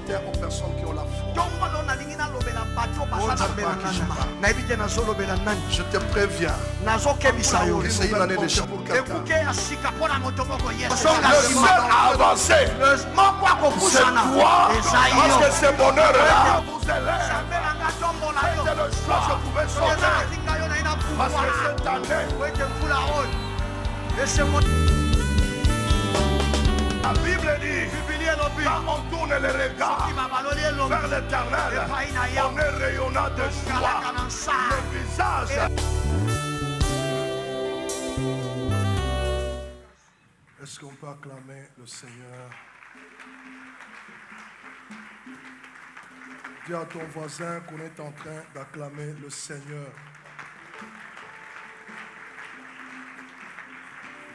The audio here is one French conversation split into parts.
ministère aux personnes qui ont la foi. Je te préviens. C'est une année de chance pour quelqu'un. Le seul à avancer, c'est toi. Parce que ce bonheur-là vous élève. C'était le choix que je pouvais sauter. Parce que cette année, la Bible dit, quand on tourne les regards vers l'éternel, on est rayonnant de joie. Le visage. Est-ce qu'on peut acclamer le Seigneur? Dis à ton voisin qu'on est en train d'acclamer le Seigneur.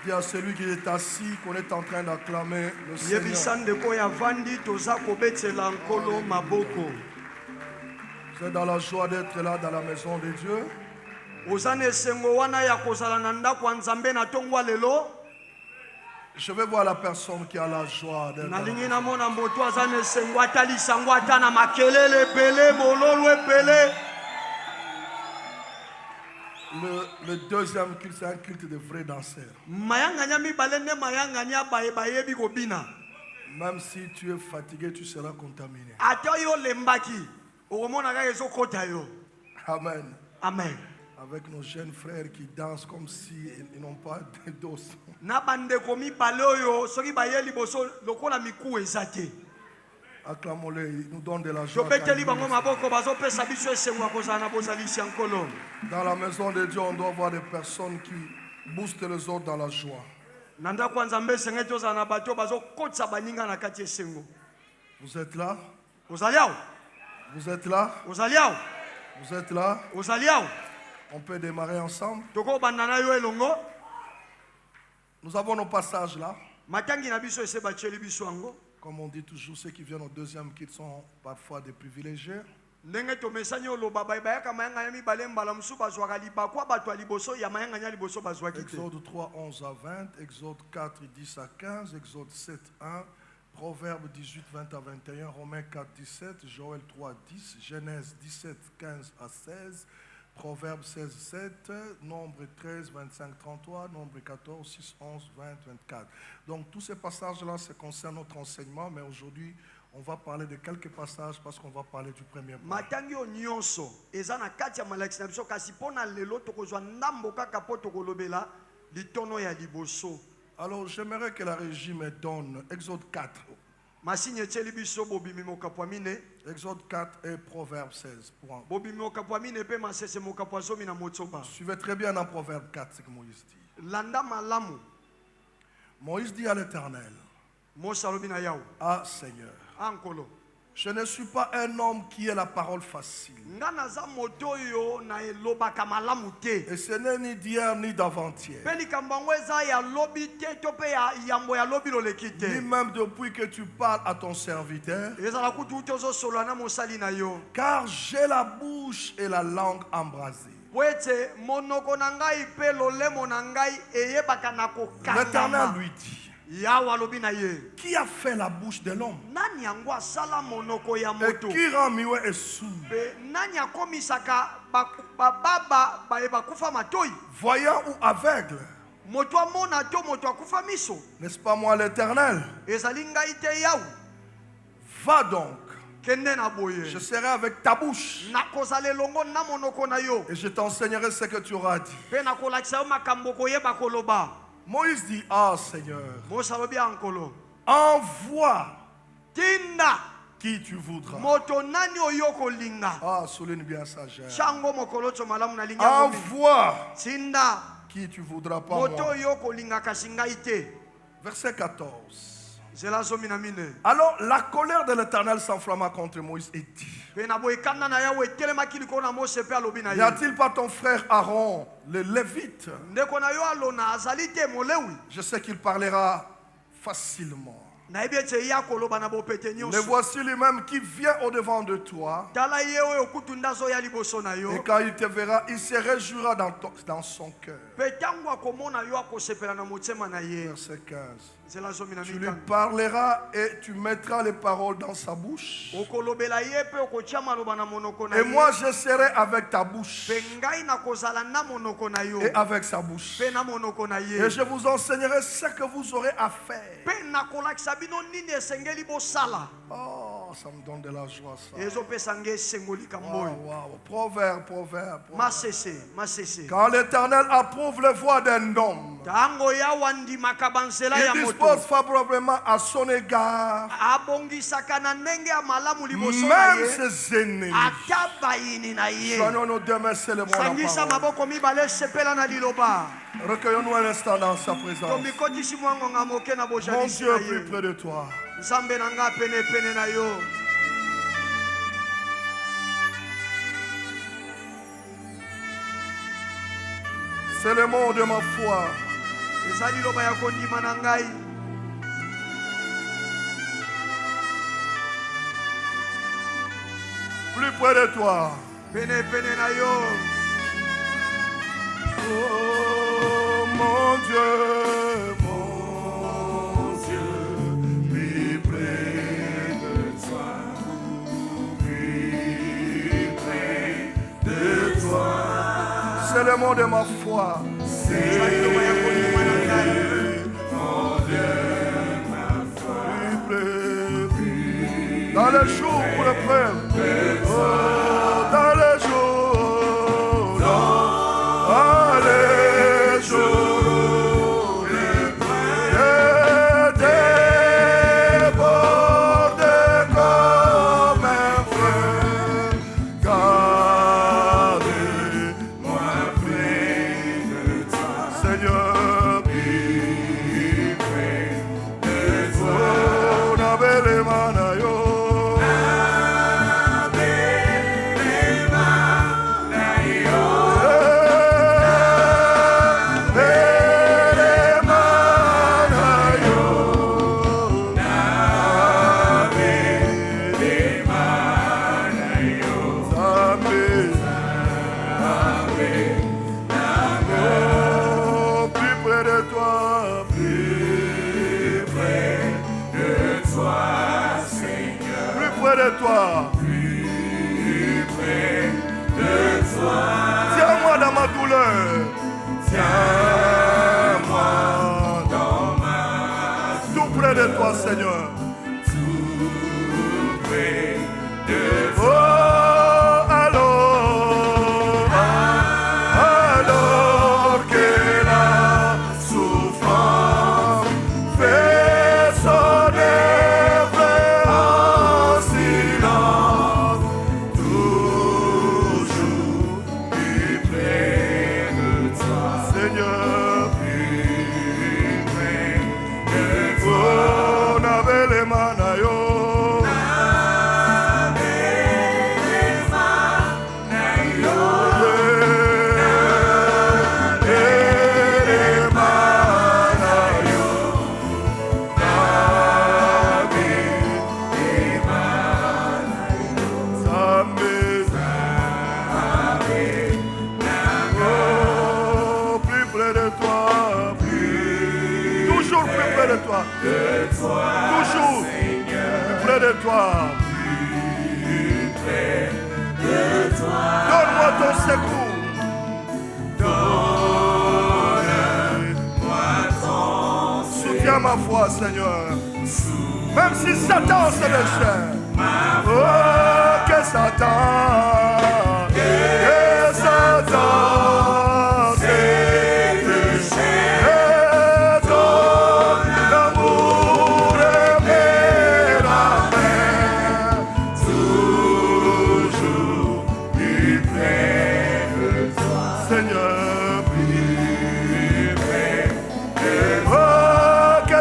Dis à celui qui est assis qu'on est en train d'acclamer le Seigneur. Vous êtes dans la joie d'être là dans la maison de Dieu. Je vais voir la personne qui a la joie d'être là. Le deuxième culte, c'est un culte de vrais danseurs. Même si tu es fatigué, tu seras contaminé. Amen. Amen. Avec nos jeunes frères qui dansent comme si ils n'ont pas de dos. Acclamons-les, ils nous donnent de la joie. Dans la maison de Dieu, on doit voir des personnes qui boostent les autres dans la joie. Vous êtes là? Vous êtes là? Vous êtes là? On peut démarrer ensemble. Nous avons nos passages là. Comme on dit toujours, ceux qui viennent au deuxième culte sont parfois des privilégiés. Exode 3, 11 à 20, Exode 4, 10 à 15, Exode 7, 1, Proverbe 18, 20 à 21, Romains 4, 17, Joël 3, 10, Genèse 17, 15 à 16, Proverbe 16, 7, Nombre 13, 25, 33, Nombre 14, 6, 11, 20, 24. Donc tous ces passages-là, ça concerne notre enseignement, mais aujourd'hui, on va parler de quelques passages parce qu'on va parler du premier point. Alors j'aimerais que la régie me donne Exode 4. Exode 4 et Proverbe 16. Suivez très bien dans Proverbe 4 ce que Moïse dit. Moïse dit à l'Éternel: Ah Seigneur, je ne suis pas un homme qui ait la parole facile. Et ce n'est ni d'hier ni d'avant-hier. Ni même depuis que tu parles à ton serviteur. Car j'ai la bouche et la langue embrasées. L'Éternel lui dit: qui a fait la bouche de l'homme? Et qui rend muet et sourd? Voyant ou aveugle? N'est-ce pas moi l'Éternel? Va donc. Je serai avec ta bouche. Et je t'enseignerai ce que tu auras dit. Moïse dit: Ah Seigneur, envoie qui tu voudras. Ah, souligne bien ça, Gère. Envoie qui tu voudras, pas moi. Verset 14. Alors la colère de l'Éternel s'enflamma contre Moïse et dit: n'y a-t-il pas ton frère Aaron, le Lévite? Je sais qu'il parlera facilement. Le voici lui-même qui vient au-devant de toi. Et quand il te verra, il se réjouira dans son cœur. Verset 15. Tu lui parleras et tu mettras les paroles dans sa bouche. Et moi je serai avec ta bouche et avec sa bouche. Et je vous enseignerai ce que vous aurez à faire. Oh, ça me donne de la joie ça. Wow. Proverbe. Quand l'Éternel approuve les voies d'un homme, il dispose favorablement à son égard même ses ennemis. Joignons-nous demain, célébrons la parole. Recueillons-nous un instant dans sa présence. Mon Dieu est plus près de toi. C'est le mot de ma foi. Plus près de toi. Oh mon Dieu, plus près de toi, plus près de toi. C'est le mot de ma foi. C'est mon Dieu, ma foi. Plus près. Dans les jours pour le frère. Oh, dans les jours. Dans les jours. Déborde comme un frère. Gardez-moi près de toi. Seigneur, plus près de toi. Nabele manayo. Plus près de toi. Tiens-moi dans ma douleur. Tiens-moi dans ma douleur. Tout près de toi, Seigneur. Tout près de toi. Oh, alors que la souffrance fait son œuvre en silence, toujours plus près de toi. Seigneur, plus près de toi. Oh, nabele manayo. Toujours plus près de toi. Plus près de toi. Donne-moi ton secours. Donne-moi ton secours. Soutiens ma foi, Seigneur. Même si Satan se déchaîne. Oh, que Satan. Que Satan.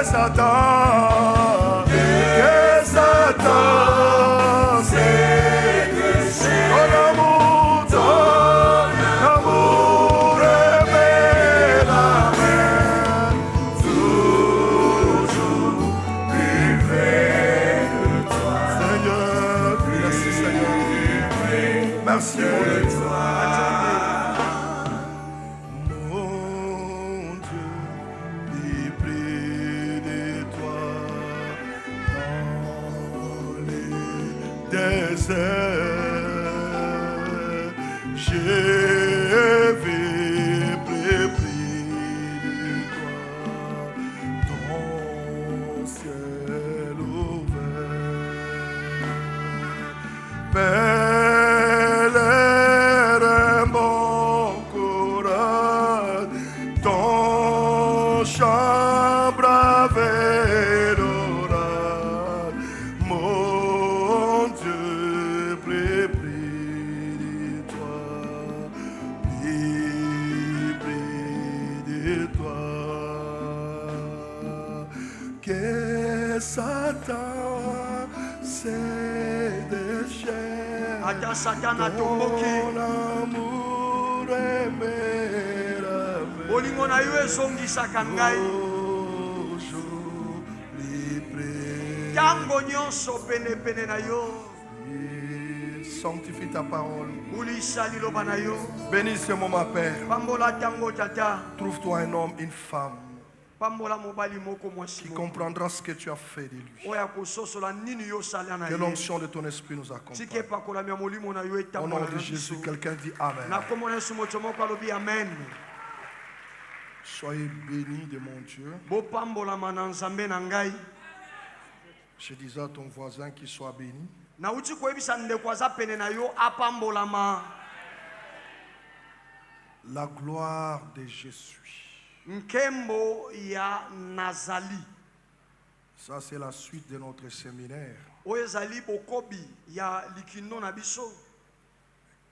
Satan, que Satan s'est déchaîné. Ton amour est la mer, toujours plus désert, je vais plus de toi, ton ciel ouvert. Pèlerin, bon courage, ton chant brave et l'orage, mon Dieu, plus de toi, plus de toi. Que Satan s'est déchaîné. Ata Satan atomboki. Ton amour est merveilleux. Bolingo na yo ezongisaka ngai. Aujourd'hui, prie. Tango nyonso penepene na yo. Sanctifie ta parole. Bulisa liloba na yo. Bénis ce moment, Père. Pambola tango tata. Trouve-toi un homme, une femme Pambola mobali moko mwasi qui moko. comprendra ce que tu as fait de lui. Oya kososola nini yo sala na Que ye. l'onction de ton esprit nous accompagne. Tike pakola mia molimo na yo Au etambola nom na de Jésus, biso. quelqu'un dit Amen. Na komona Yesu moto moko alobi amen. Soyez bénis de mon Dieu. Bopambolama na nzambe na ngai. Je disais à ton voisin qu'il soit béni. Nauti koyebisa ndeko aza pene na yo apambolama. La gloire de Jésus. Nkembo ya nazali. Ça, c'est la suite de notre séminaire. Oyo ezali bokobi ya likindo na biso.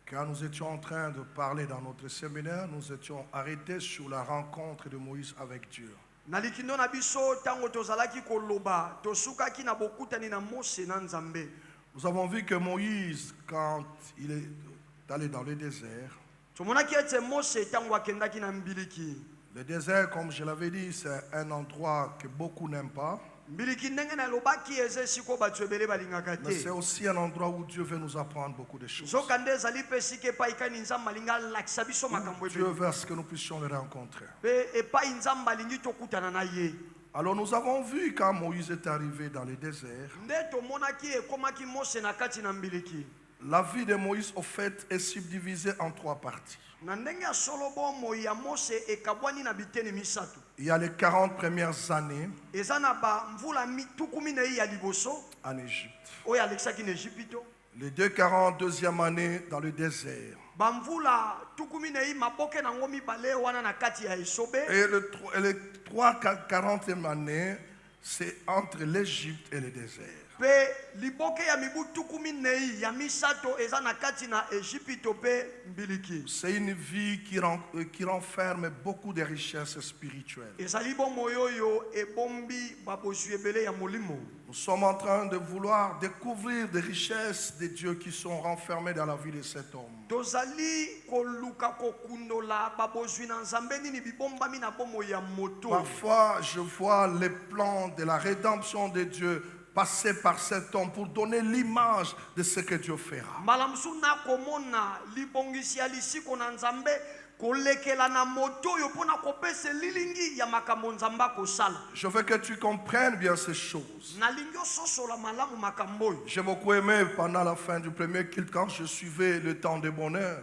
Quand nous étions en train de parler dans notre séminaire, nous étions arrêtés sur la rencontre de Moïse avec Dieu. Na likindo na biso tango tozalaki koloba tosukaki na bokutani na Mose na Nzambe. Nous avons vu que Moïse, quand il est allé dans le désert, Tomonaki ete Mose tango akendaki na mbiliki. le désert, comme je l'avais dit, c'est un endroit que beaucoup n'aiment pas. Mbiliki ndenge na lobaki eze siko bato ebele balingaka Mais c'est te. aussi un endroit où Dieu veut nous apprendre beaucoup de choses. Zoka nde ezali mpe sika epai kani Nzambe alingi alakisa biso makambo Dieu ebele. veut à ce que nous puissions le rencontrer. Mpe epai Nzambe alingi tokutana na ye. Alors nous avons vu quand Moïse est arrivé dans le désert, Nde tomonaki ekomaki Mose na kati na mbiliki. la vie de Moïse, au fait, est subdivisée en 3 parties. Na ndenge ya solo bomoi ya Mose ekabwani na biteni misato. Il y a les 40 premières années Eza na bamvula tuku minei ya liboso en Égypte. oyo alekisaki na Ejipito. Les 242e années dans le désert. Bamvula tuku minei maboke nango mibale wana na kati ya esobe. Et les 40e année, c'est entre l'Égypte et le désert. Pe liboke ya mibu tuku minei ya misato eza na kati na Ejipito pe mbiliki. C'est une vie qui renferme beaucoup de richesses spirituelles. Ezali bomoi oyo ebombi babozwi ebele ya molimo. Nous sommes en train de vouloir découvrir des richesses de Dieu qui sont renfermées dans la vie de cet homme. Tozali koluka kokundola babozwi na Nzambe nini bibombami na bomoi ya moto. Parfois, je vois les plans de la rédemption de Dieu passer par cet homme pour donner l'image de ce que Dieu fera. Mbala musu na komona libongisi ya lisiko na Nzambe kolekela na moto oyo mpona kopesa lilingi ya makambo Nzambe akosala. Je veux que tu comprennes bien ces choses. Nalingi ososola malamu makambo oyo. J'ai beaucoup aimé pendant la fin du premier culte quand je suivais le temps de bonheur.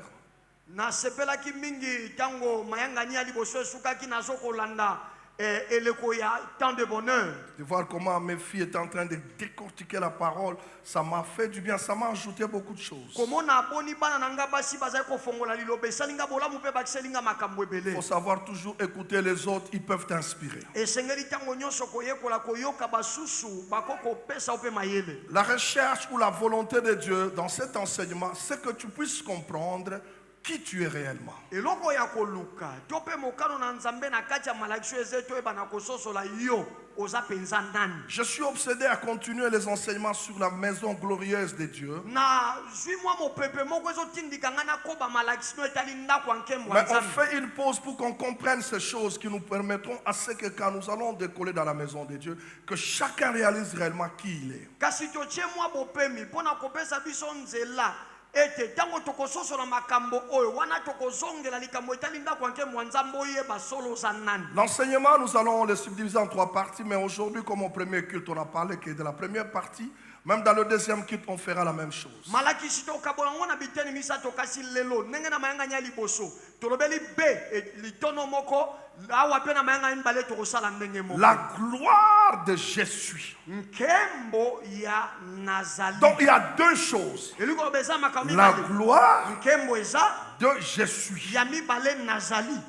Nasepelaki mingi tango mayangani ya liboso esukaki nazokolanda eleko ya temps de bonheur. De voir comment mes filles étaient en train de décortiquer la parole, ça m'a fait du bien, ça m'a ajouté beaucoup de choses. Komona boni bana nanga basi bazali kofongola lilobe salinga bolamu pe bakiselinga makambo Il ebele. faut savoir toujours écouter les autres, ils peuvent t'inspirer. Esengeli tango nyonso koyekola koyoka basusu bakoko pesa ope mayele. La recherche ou la volonté de Dieu dans cet enseignement, c'est que tu puisses comprendre qui tu es réellement. Eloko ya koluka tope mokano na Nzambe na kati ya malakiso ezeto eba na kososola yo oza penza nani. Je suis obsédé à continuer les enseignements sur la maison glorieuse de Dieu. Na zwi mwa mopepe moko ezotindika nga na koba malakiso etali ndako ya nkembo Mais ya on Nzambe. fait une pause pour qu'on comprenne ces choses qui nous permettront à ce que quand nous allons décoller dans la maison de Dieu, que chacun réalise réellement qui il est. Kasi totie mwa bopemi mpona kopesa biso nzela ete tango tokososola makambo oyo wana tokozongela likambo etali ndako ya nkembo ya Nzambe oyeba solo oza nani. L'enseignement, nous allons le subdiviser en 3 parties, mais aujourd'hui, comme au premier culte, on a parlé que de la première partie, Même dans le deuxième kit, on fera la même chose. malakisi tokabola ngo na biteni misato kasi lelo ndenge na mayanga nya liboso tolobeli be litono moko awa pe na mayanga mbale tokosala ndenge moko. La gloire de Jésus. Nkembo ya Nazali. Donc il y a deux choses. Eliko beza makambi La bale. gloire Nkembo eza de Jésus. ya mibale Nazali.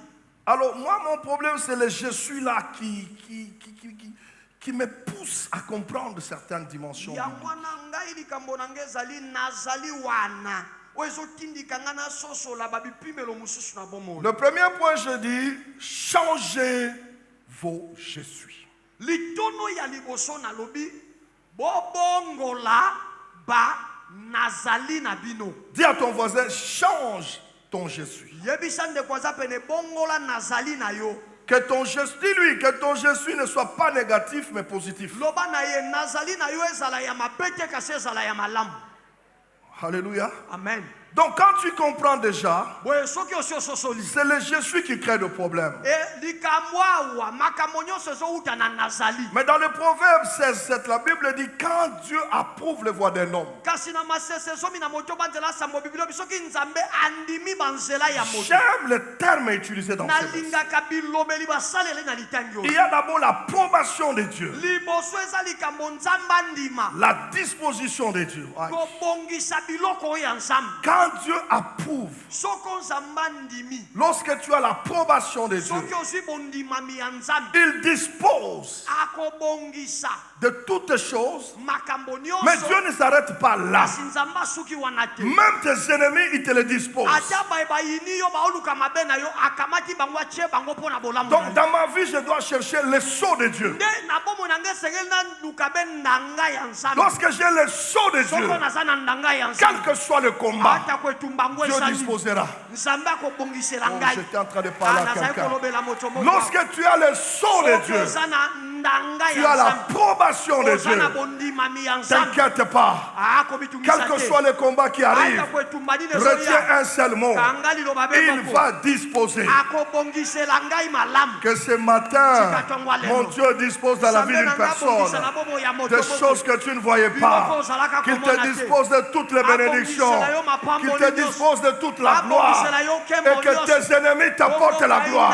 Alors moi, mon problème, c'est le je suis là qui me pousse à comprendre certaines dimensions. Ya mwana ngai likambo na ngezali Nazali wana. Oezo tindika ngana soso la babipimelo mususu na bomo. Le premier point, je dis, changez vos je suis. Litono ya liboso na lobi bobongola ba Nazali na bino. Dis à ton voisin, change ton je suis. Yebisande kwaza pene bongola Nazali na yo. Que ton je suis, dis-lui, que ton je suis ne soit pas négatif mais positif. Loba na ye Nazali na yo ezala ya mabete kasi ezala ya malamu. Alléluia. Amen. Donc quand tu comprends déjà, Boye soki osio sosoli. c'est le je suis qui crée le problème. E likamwa wa makamonyo sezo uta na Nazali. Mais dans le Proverbe 16:7, la Bible dit quand Dieu approuve les voies d'un homme. Kasi na masese somi na moto banzela sambo bibilo bisoki nzambe andimi banzela ya moto. J'aime le terme utilisé dans Na ce verset. linga kabilobeli basalele na litangi. Il y a d'abord l'approbation de Dieu, Liboso eza likambo nzamba ndima. la disposition de Dieu. Ouais. Kobongisa biloko ya nzambe. Quand Dieu approuve, Soko nzamba ndimi. lorsque tu as l'approbation de Dieu, Soki ozwi bondimami ya nzambe. il dispose Akobongisa de toutes choses, makambo mais nyonso. Dieu ne s'arrête pas là. Kasi nzambe asuki wana te. Même tes ennemis, il te les dispose. Ata bayini yo baoluka mabe na yo akamati bango atie bango mpo na bolamu. Donc dans ma vie, je dois chercher le sceau de Dieu. Nde na bomo na nge esengeli na luka be ndanga ya nzambe. Lorsque j'ai le sceau de Soko Dieu, naza na ndanga ya quel nzambe. que soit le combat, Ata kwetumba ngo Dieu esali. disposera. Nzambe akobongisela Oh, ngai. j'étais en train de parler à Nazali quelqu'un. kolobela moto moko. Lorsque tu as le sceau de Soki Dieu, oza na ndanga tu ya as nzambe. l'approbation de Oza na Dieu. bondimami ya nzambe. T'inquiète pas. Akobitungisa Quel que te. soit le combat qui arrive, Ata kwetumba nini retiens ezoya. un seul mot. Kanga liloba be Il moko. va disposer. Akobongisela ngai malamu. Que ce matin, mon Dieu dispose dans la vie d'une personne des choses que tu ne voyais pas. Qu'il te dispose de toutes les bénédictions. Qu'il te dispose de toute la gloire. Et que tes ennemis t'apportent la gloire.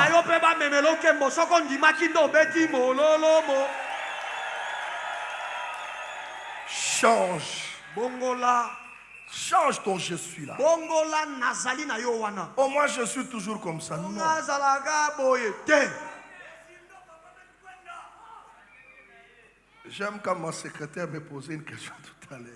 Change. bongola Change ton je suis là. bongola nazali na yo wana Oh, moi je suis toujours comme ça. Non. nazalaka boye te. J'aime quand ma secrétaire me posait une question tout à l'heure.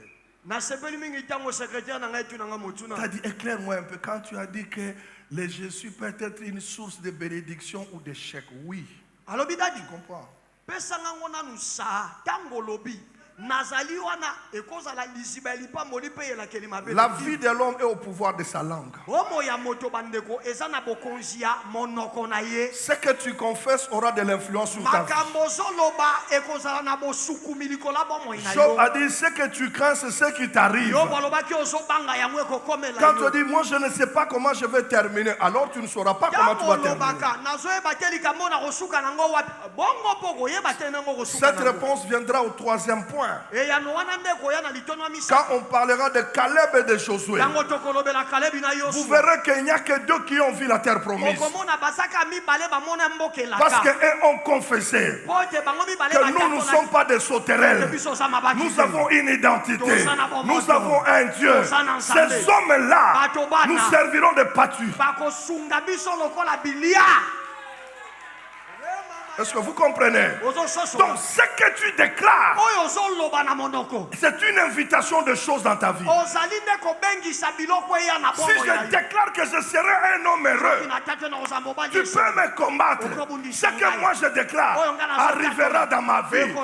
nasepeli mingi ntango secrétaire na ngai tunanga Tu motuna as dit, éclaire-moi un peu, quand tu as dit que le je suis peut être une source de bénédiction ou d'échec. Oui, alobi dadi je comprends. pesanga ngo nanu saa ntango lobi nazali wana ekozala liziba ya lipamboli mpe elakeli mabe. La vie de l'homme est au pouvoir de sa langue. homo ya moto bandeko eza na bokonzi ya monoko na ye. Ce que tu confesses aura de l'influence sur ta vie. makambo ozoloba ekozala na bosukumi likolo ya bomoi na Job yo. a dit, ce que tu crains, c'est ce qui t'arrive. yo balobaki ozobanga yango ekokomela Quand tu yo. dis, moi je ne sais pas comment je vais terminer, alors tu ne sauras pas comment tu ntango vas terminer. olobaka nazoyeba te likambo na kosuka nango wapi bongo mpo koyeba te nango kosuka Cette nango. réponse viendra au troisième point. eyano wana nde koya na litono ya Quand misato. on parlera de Caleb et de Josué, ntango tokolobela kalebi na vous yosu verrez qu'il n'y a que deux qui ont vu la terre promise. okomona basaka mibale bamona mboka Parce elaka qu'eux ont confessé po ete bango mibale que nous ne sommes pas des sauterelles. biso oza mabaki Nous te. avons une identité. Nous Nous avons un Dieu. Ces hommes-là nous serviront de pâture. bakosunga biso lokola bilia. Est-ce que vous comprenez? ozososola Donc, ce que tu déclares, oyo ozoloba na monoko c'est une invitation de choses dans ta vie. ozali nde kobengisa biloko eya na Si bongo je déclare que je serai un homme heureux, na tate na kozala mobali tu peux me combattre. Ce que moi je déclare arrivera dans ma vie.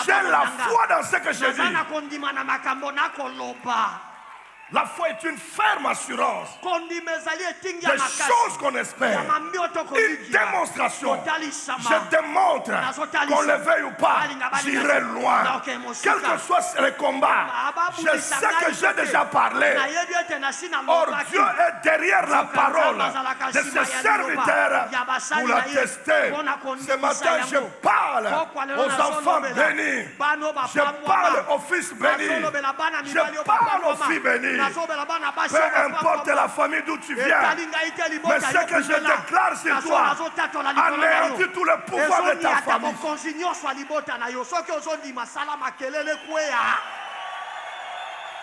J'ai la foi dans ce que je naza na dis. kondima na makambo nakoloba. La foi est une ferme assurance kondima ezali etingi ya des makasi choses qu'on espère. ya mamioto Une kolikia démonstration. kotalisama Je démontre qu'on le veuille ou pas, j'irai loin. Quel que soit le combat, je sais que j'ai déjà parlé. nayebi ete nasi na Or, lobaki Dieu est derrière la parole de ses serviteurs pour la tester. Ce matin, je parle aux enfants bénis. Je parle aux fils bénis. Je parle aux filles bénies. Peu importe la famille d'où tu viens. Mais ce que je déclare sur toi, anéantit tout le pouvoir de ta famille.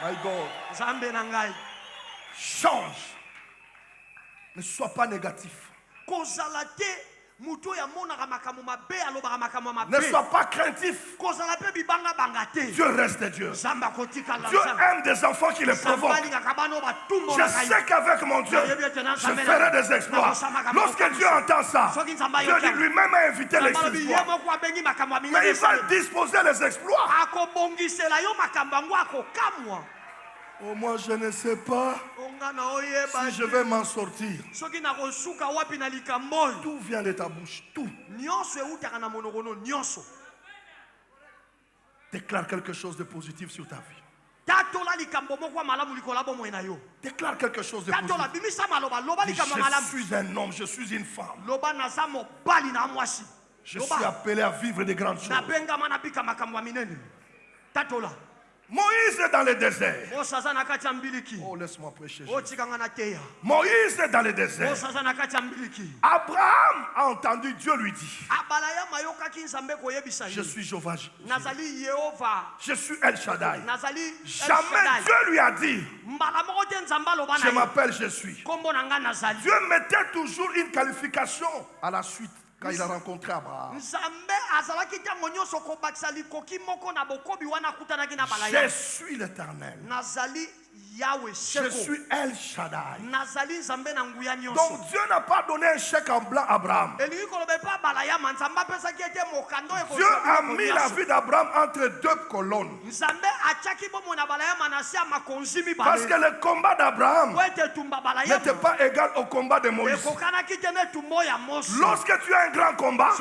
My God, change. Ne sois pas négatif. Ne sois pas craintif. Dieu reste Dieu. Dieu aime des enfants qui les provoquent. Je sais qu'avec mon Dieu, je ferai des exploits. Lorsque Dieu entend ça, Dieu dit lui-même a invité les exploits. Mais il va disposer les exploits. Au moins, je ne sais pas si je vais m'en sortir. Tout vient de ta bouche, tout. Déclare quelque chose de positif sur ta vie. Déclare quelque chose de positif. Je suis un homme, je suis une femme. Je suis appelé à vivre de grandes choses. Moïse est dans le désert. Oh, laisse-moi prêcher. Moïse est dans le désert. Abraham a entendu, Dieu lui dit: je suis Jéhovah. Je suis El Shaddai. Jamais Dieu lui a dit: je m'appelle, je suis. Dieu mettait toujours une qualification à la suite. Quand il a rencontré Abraham, je suis l'Éternel. Je suis El Shaddai. Donc Dieu n'a pas donné un chèque en blanc à Abraham. Dieu a mis la vie d'Abraham entre deux colonnes. Parce que le combat d'Abraham n'était pas égal au combat de Moïse. Lorsque tu as un grand combat,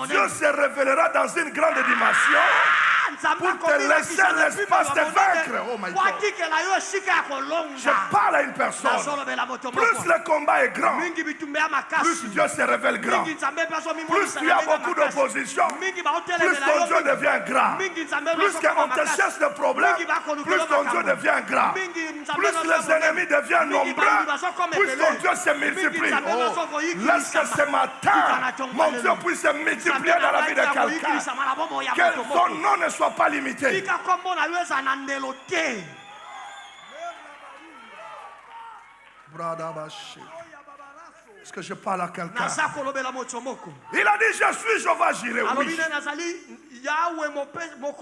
Dieu se révélera dans une grande dimension pour te laisser l'espace de vaincre. Oh my God. Je parle à une personne. Plus le combat est grand, plus Dieu se révèle grand. Plus tu as beaucoup d'opposition, plus ton Dieu devient grand. Plus qu'on te cherche le problème, plus ton Dieu devient grand. Plus les ennemis deviennent nombreux, plus ton Dieu se multiplie. Oh, laisse que ce matin, mon Dieu puisse se multiplier dans la vie de quelqu'un. Que son nom ne soit pas limité. Est-ce que je parle à quelqu'un? Il a dit: je suis Jéhovah Jireh. Oui.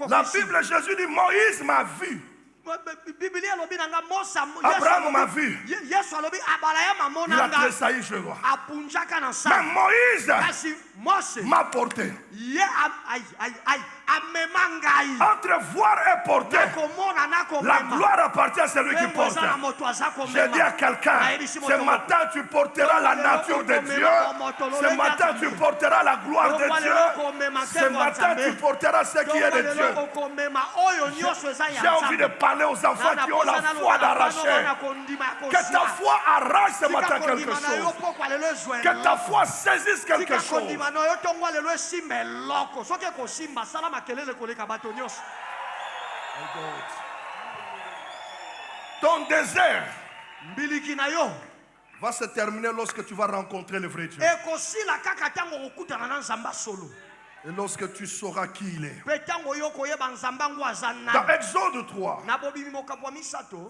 La Bible, Jésus dit: Moïse m'a vu. Abraham m'a vu. Il a tressailli, je vois. Mais Moïse m'a porté. Entre voir et porter, la gloire appartient à celui qui porte. Je dis à quelqu'un: ce matin tu porteras la nature de Dieu. Ce matin tu porteras la gloire de Dieu. Ce matin tu porteras ce qui est de Dieu. J'ai envie de parler aux enfants qui ont la foi d'arracher. Que ta foi arrache ce matin quelque chose. Que ta foi saisisse quelque chose. Ton désert va se terminer lorsque tu vas rencontrer le vrai Dieu. Et lorsque tu sauras qui il est. Dans Exode 3,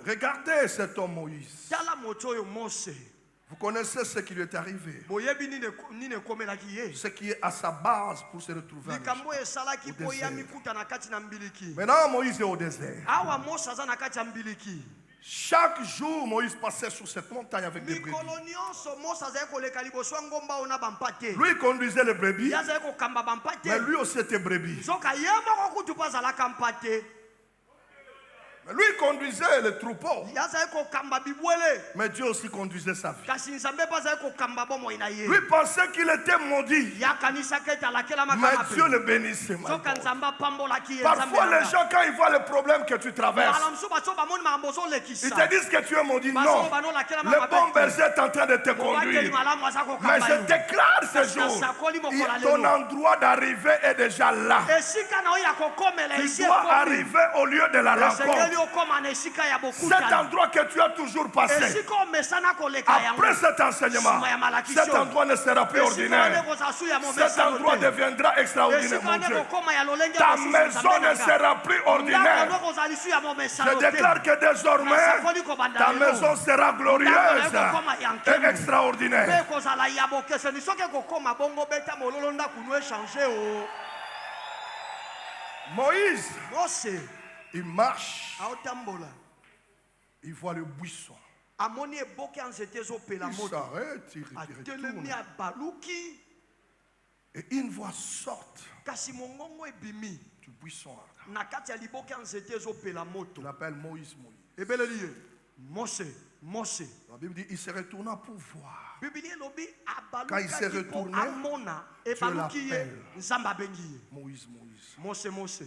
regardez cet homme Moïse. Vous connaissez ce qui lui est arrivé. Ce qui est à sa base pour se retrouver au désert. Maintenant Moïse est au désert. Chaque jour Moïse passait sur cette montagne avec des brebis. Lui il conduisait les brebis, mais lui aussi était brebis. Mais lui, il conduisait le troupeau. ye azali kokamba bibwele Mais Dieu aussi conduisait sa vie. kasi nzambe mpe azali kokamba bomoi na ye Lui pensait qu'il était maudit. ye akanisaki ete alakelama Mais kama Dieu pe le bénissait. my soka God. nzambe apambolaki ye Parfois, les gens, quand ils voient le problème que tu traverses, ala mosusu bato bamoni makambo ils ozolekisa te disent que tu es maudit. Non. baso banolakelama Le bon berger est en train de te obateli conduire. malamu aza Mais kokamba je yo déclare ce jour, ton endroit d'arrivée est déjà là. esika na oyo ya kokomela Tu esi dois ekomi arriver au lieu de la esengeli rencontre. okoma na esika ya Cet bokutana endroit que tu as toujours passé, esika omesana koleka yango après cet enseignement, cet endroit ne sera plus esika wane ordinaire. kozala su ya Cet momesano endroit te deviendra extraordinaire, esika mon wane Dieu. kokoma ya lolenge Ta mosusu maison Nzambe ne na nga. sera plus Ndako ordinaire. no kozali su ya momesano Je te déclare que désormais, nasakoli kobanda ta lelo maison sera glorieuse et mpe extraordinaire. kozala ya bokeseni soki ekokoma bongo beta mololo ndako nu echange o Moïse, mose il marche, aotambola il voit le buisson. amoni eboke ya nzete ezopela Il moto s'arrête, il atelemi retourne. abaluki Et une voix sort kasi mongongo ebimi du buisson ardent. na kati ya liboke ya nzete ezopela moto Il l'appelle Moïse, Moïse. ebeleli ye mose mose La Bible dit il se retourna pour voir. bibili elobi Quand il s'est abalukaki mpo retourné, amona ebaluki ye l'appelles. nzambe abengi ye Moïse, Moïse. mose mose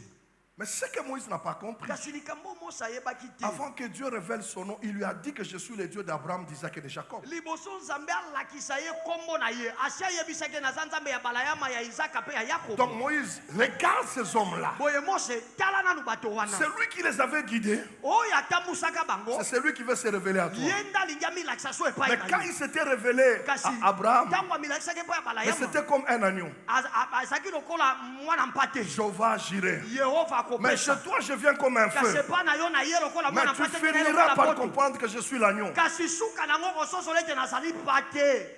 Mais ce que Moïse n'a pas compris, kasi likambo mose ayebaki te avant que Dieu révèle son nom, il lui a dit que je suis le Dieu d'Abraham, d'Isaac et de Jacob. liboso nzambe alakisa ye kombo na ye asi ayebisaki naza nzambe ya balayama ya izaka mpe ya yakobo Donc Moïse regarde ces hommes-là. boye mose tala nanu bato wana C'est lui qui les avait guidés. oyo atambusaka bango C'est celui qui veut se révéler à toi. ye nde alingi amilakisa so epai Mais na quand ye il s'était révélé kasi à Abraham, ntango amilakisaki mpo ya mais balayama c'était comme un agneau. azalaki lokola mwana mpate Jehovah Jireh. yehova Mais chez akopesa toi, je viens comme un kasi feu. epai na yo na ye lokola Mais mwana tu mpate mpe na ye finiras lokola par poto comprendre que je suis l'agneau. kasi suka nango kososola ete nazali pate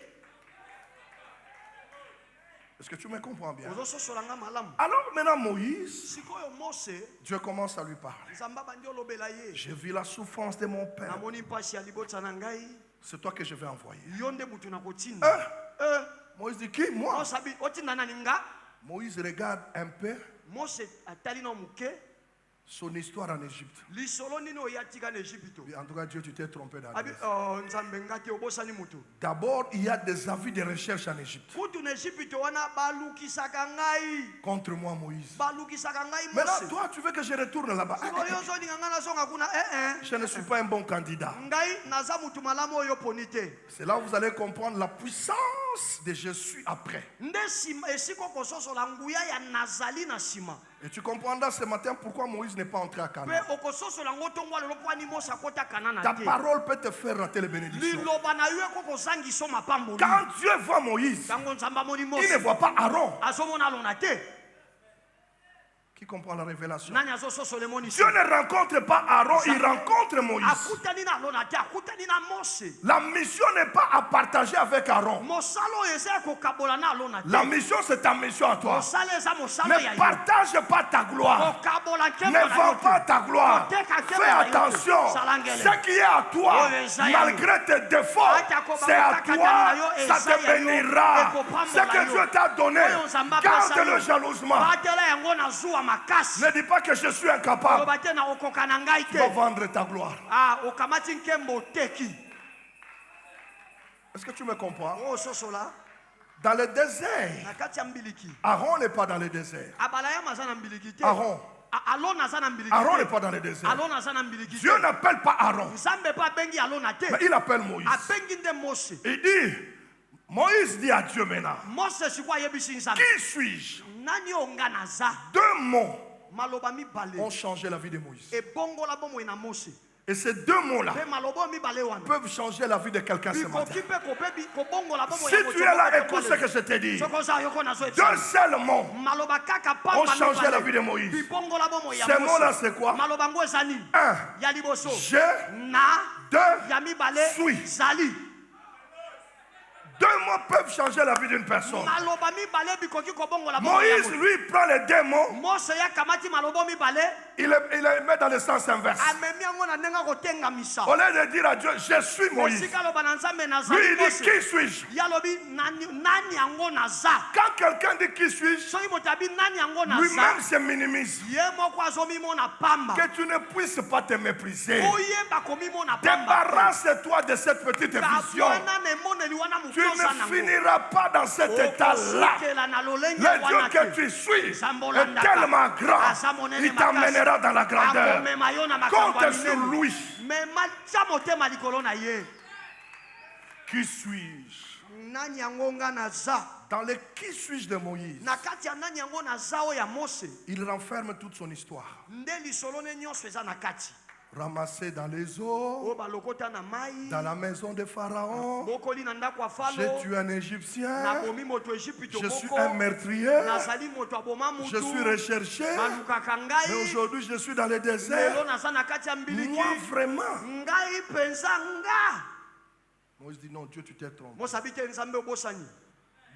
Est-ce que tu me comprends bien? ozososola nga malamu Alors maintenant, Moïse, sikoyo mose Dieu commence à lui parler. nzambe abandi olobela ye J'ai vu la souffrance de mon père. namoni mpasi ya libota na ngai C'est toi que je vais envoyer. yo nde mutu nakotinda Moïse dit qui? Moi. osabi otinda nani nga Moïse regarde un peu mose atali na moke son histoire en Égypte. lisolo nini oyatika na ejipito En tout cas, Dieu, tu t'es trompé abi d'adresse. nzambe nga te obosani mutu D'abord, il y a des avis de recherche en Égypte. kutu na ejipito wana balukisaka ngai Contre moi, Moïse. balukisaka ngai Maintenant, mose toi, tu veux que je retourne là-bas. oyo ozolinga ngai nazonga kuna Je ne suis pas un bon candidat. ngai naza mutu malamu oyo poni te C'est là où vous allez comprendre la puissance de Jésus après. nde nsima esika okososola nguya ya nazali na nsima Et tu comprendras ce matin pourquoi Moïse n'est pas entré à mpe Canaan. okososola ngo ntongo lelo mpo ani mose akota kanana Ta te parole peut te faire rater les bénédictions. liloba na yo ekokozangisa mapamboli Quand Dieu voit Moïse, ntango nzambe amoni il ne mose voit pas Aaron. azomona alona te Qui comprend la révélation? nani azososola emonisi Dieu ne rencontre pas Aaron, il rencontre Moïse. akutani na alona te akutani na mose La mission n'est pas à partager avec Aaron. mosala oyo eza ya kokabola na alona La te mission, c'est ta mission à toi. mosala eza mosala ya Ne yo partage pas ta gloire. kokabola nkembo Ne na vends yo pas te ta gloire. Fais attention. Ce qui est à toi, malgré tes défauts, c'est à toi, ça te bénira. Ce que Dieu t'a donné, garde-le jalousement. batela yango na zuwa makasi Ne dis pas que je suis incapable. oloba te na kokoka na ngai Tu vas te vendre ta gloire. okamati nkembo oteki Est-ce que tu me comprends? ososola Dans le désert, na kati ya mbiliki Aaron n'est pas dans le désert. abalayama aza na mbiliki te Aaron. alona aza na mbiliki Aaron n'est te pas dans le désert. alona aza na mbiliki Dieu te n'appelle pas Aaron, nzambe mpe abengi alona te mais il appelle Moïse. abengi nde mose Il dit, Moïse dit à Dieu maintenant, mose sikoyo ayebisi nzambe qui suis-je? nani oyo nga naza Deux mots maloba mibale ont changé la vie de Moïse. ebongola bomoi na mose Et ces deux mots-là mpe maloba oyo mibale wana peuvent changer la vie de quelqu'un ce matin. bikoki mpe kobongola bomoi Si ya tu es là, écoute ce que je te dis. soko oza yoko nazo Deux seuls mots maloba kaka ont changé la vie de Moïse. bibongola bomoi ya Ces mots-là, c'est quoi? maloba ngo eza nini Un, ya liboso je, na deux, ya mibale suis. zali deux mots peuvent changer la vie d'une personne. maloba mibale bikoki kobongola bomoi ya Moïse, moto. lui, prend les deux mots, mose yakamati maloba mibale il les met dans le sens inverse. amemi yango na ndenge ya kotengamisa. Au lieu de dire à Dieu, je suis Moïse. esika aloba na nzambe Lui, nazali il dit, Mose. qui suis-je? ye alobi nani yango naza. Quand quelqu'un dit qui suis-je, soki moto abi nani yango naza, lui-même se minimise. ye moko azomimona pamba. Que tu ne puisses pas te mépriser. oyeba komimona pamba. Débarrasse-toi de cette petite vision. kabwana na emoneli wana Tu mokosa ne nango. finiras pas dans cet état-là. okosukela na lolenge Le Dieu wana que te. tu suis est Zambolandaka. tellement grand. Aza monene Il t'emmènera dans la grandeur. akomema yo na makambo ya Compte sur minene. lui. mema tia motema likolo na ye. Qui suis-je? nani yango nga naza. Dans le qui suis-je de Moïse, na kati ya nani yango naza oyo ya Mose, il renferme toute son histoire. nde lisolo ne nyonso eza na kati. Ramassé dans les eaux, oyo balokota na mai, dans la maison de Pharaon. bokoli na ndako ya J'ai Falo, tué un Égyptien. nabomi moto Ejipito Je suis moko, un meurtrier. nazali moto aboma Je suis mutu, recherché. balukaka Mais ngai, aujourd'hui, je suis dans le lelo désert. naza na kati ya mbiliki. Moi, vraiment. ngai mpenza nga. Moïse dit non, Dieu, tu t'es trompé. mosabi te nzambe obosani.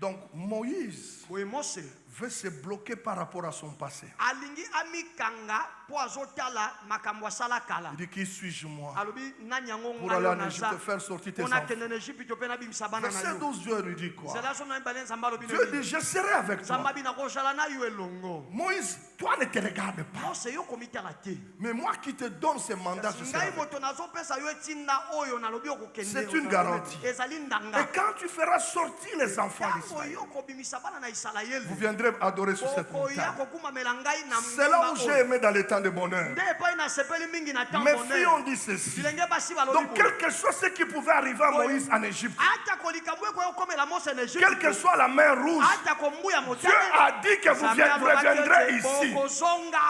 Donc, Moïse boye Mose veut se bloquer par rapport à son passé. alingi amikanga mpo azotala makambo asala kala. Il dit, qui suis-je moi alobi nani yango pour ngai aller oyo en Égypte naza faire sortir tes mpona enfants? akende na Ejipito mpe nabimisa bana na Verset yo. 12, Dieu lui dit quoi? nzela so na mibale nzambe alobi Dieu nini? dit, je serai avec nzambe toi. abi nakozala na yo elongo. Moïse, toi ne te regarde pas. mose yo komitala te. Mais moi qui te donne ce mandat, je serai ngai avec moto nazopesa yo etinda oyo nalobi okokende. C'est une garantie. ezali toi. ndanga. Et quand tu feras sortir les enfants ntango d'Israël, yo kobimisa bana na Isalaele, vous viendrez adorer sur cette okoya montagne. kokumamela ngai na C'est là où j'ai aimé dans les temps de bonheur. nde epai nasepeli mingi na temps Mes filles ont bonheur. dit ceci. bilenge basi balobi Donc, quel que soit ce qui pouvait arriver à Moïse en Égypte, ata kolikambo ekoya okomela mose na Egypte, quelle que soit la mer rouge, ata kombuya Dieu a dit que vous reviendrez ici.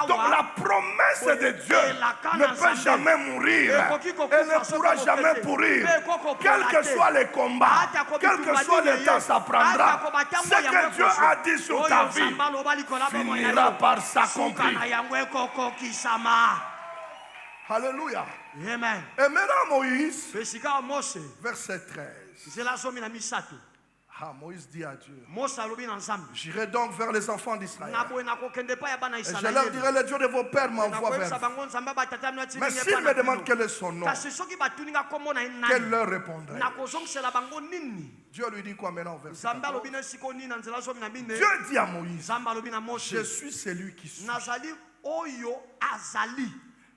Donc la promesse de Dieu ne peut jamais mourir et ne pourra jamais pourrir. Quel que soit les combats, quel que soit le temps, ça prendra. Ce que Dieu a dit sur ta vie finira par s'accomplir. Amen. Alléluia. Et maintenant Moïse, Pesika Mose, verset 13. zela zomi na misato. Ah, Moïse dit à Dieu, Mose alobi na nzambe. j'irai donc vers les enfants d'Israël. Naboye nakokende pa ya bana Et je leur Isalaele. dirai, le Dieu de vos pères m'envoie vers Nakoyebisa vous. bango nzambe batata mino atindi Mais nye s'ils pa me na demandent bino. quel est son nom, Kasi soki batuninga kombo na ye quel nani, leur répondrait? nakozongisela bango nini? Dieu lui dit quoi maintenant au verset Nzambe 14? alobi na esika nini na nzela zomi na mine. Dieu dit à Moïse, Nzambe alobi na Mose, je suis celui qui suis. nazali oyo azali.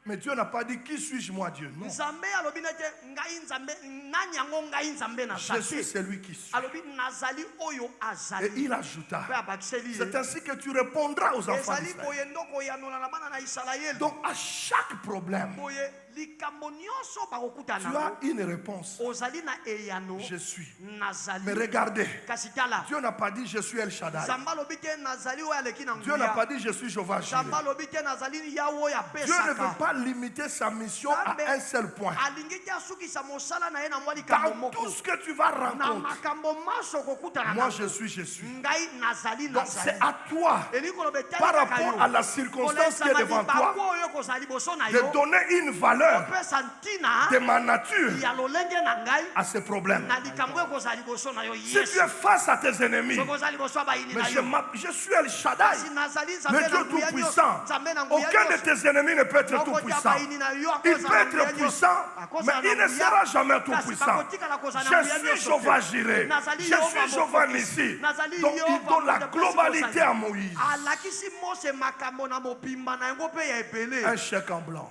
Mais Dieu n'a pas dit qui suis-je moi Dieu. Non. Nzambe alobi na te ngai nzambe nani yango ngai nzambe na Je suis sate. celui qui suis. Alobi nazali oyo Et azali. il ajouta, Pe abakiseli ye. c'est ainsi que tu répondras aux enfants ezali d'Israël. boye ndoko yanola na bana na Isalaele. Donc à chaque problème, boye likambo nyonso bakokutana tu as nango, une réponse. ozali na eyano Je suis. nazali. Mais regardez, kasi tala Dieu n'a pas dit je suis El Shaddai. nzambe alobi te nazali oyo aleki na Dieu n'a pas nguya. dit je suis Jehovah Jireh. nzambe alobi te nazali yawe oyo Dieu ne veut apesaka. pas limiter sa mission à un seul point. alingi te asukisa mosala na ye na mwa likambo Dans moko. tout ce que tu vas na rencontrer, makambo maso okokutana moi nango. je suis. ngai nazali Donc nazali. c'est à toi, elingi koloba etali par kaka rapport yo. à la circonstance qui est kolesa devant mabibako toi, oyo kozala liboso na de yo. donner une valeur opesa ntina de ma nature ya lolenge na ngai à ces problèmes. na likambo ekozala liboso na yo. Si tu yesu es face à tes ennemis, soki ozali liboso ya bayini mais na yo. je suis El Shaddai, kasi nazali le nzambe na Dieu nguya tout-puissant. nyonso. nzambe na nguya Aucun de nyonso. tes ennemis ne peut être Moko tia tout-puissant. bayini na yo, Il akozala peut na être nguya nyonso. puissant, Akozala mais il na ne nguya. sera jamais Kasi tout-puissant. bakotikala kozala na Je nguya suis nyonso te. Jehovah Jireh. Nazali Je Yehova suis Jehovah Mokokisi. Nissi. Nazali Donc il Yehova donne la Mokokisi globalité kozali. à Moïse. alakisi mose makambo na mopimba na yango mpe ya ebele. Un chèque en blanc.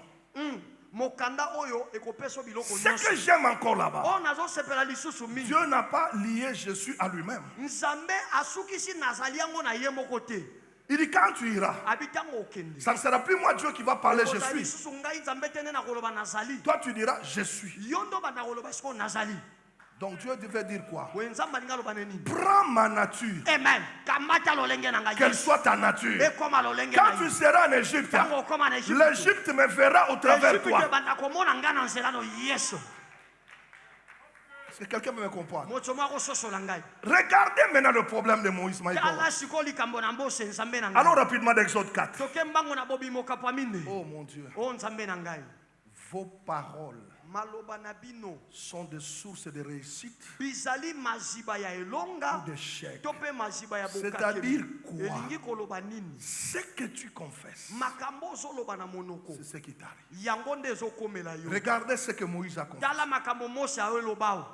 mokanda oyo ekopesa biloko Ce que j'aime encore là-bas, oyo nazosepela lisusu mingi. Dieu n'a pas lié je suis à lui-même. nzambe asukisi nazali yango na ye moko te. Il dit quand tu iras, abi ntango okende ça ne sera plus moi Dieu qui va parler je Okozala suis. lisusu ngai nzambe te nde nakoloba nazali. Toi tu diras je suis. yo ndo banda koloba sikoyo nazali. Donc Dieu devait dire quoi? boye nzambe alingi aloba nini? Prends ma nature, amen kamata lolenge na ngai qu'elle Yesu. soit ta nature. ekoma lolenge na Quand tu ye. seras en Égypte, ntango okoma na Egypte, l'Égypte me verra au travers de Egypte toi. banda komona ngai na nzela no yesu. Est-ce que quelqu'un peut me comprendre? moto moko akososola ngai. Regardez maintenant le problème de Moïse. my God. tala sikoyo likambo na mbose nzambe na ngai. Allons rapidement d'Exode 4. toke mbango na bobimoka pwa mine. Oh mon Dieu, o nzambe na ngai. vos paroles maloba na bino sont des sources de réussite bizali maziba ya elonga ou d'échec. to pe maziba ya C'est-à-dire quoi? elingi koloba nini Ce que tu confesses, makambo ozoloba na monoko c'est ce qui t'arrive. yango nde ezokomela yo Regardez ce que Moïse a confessé. tala makambo mose aelobao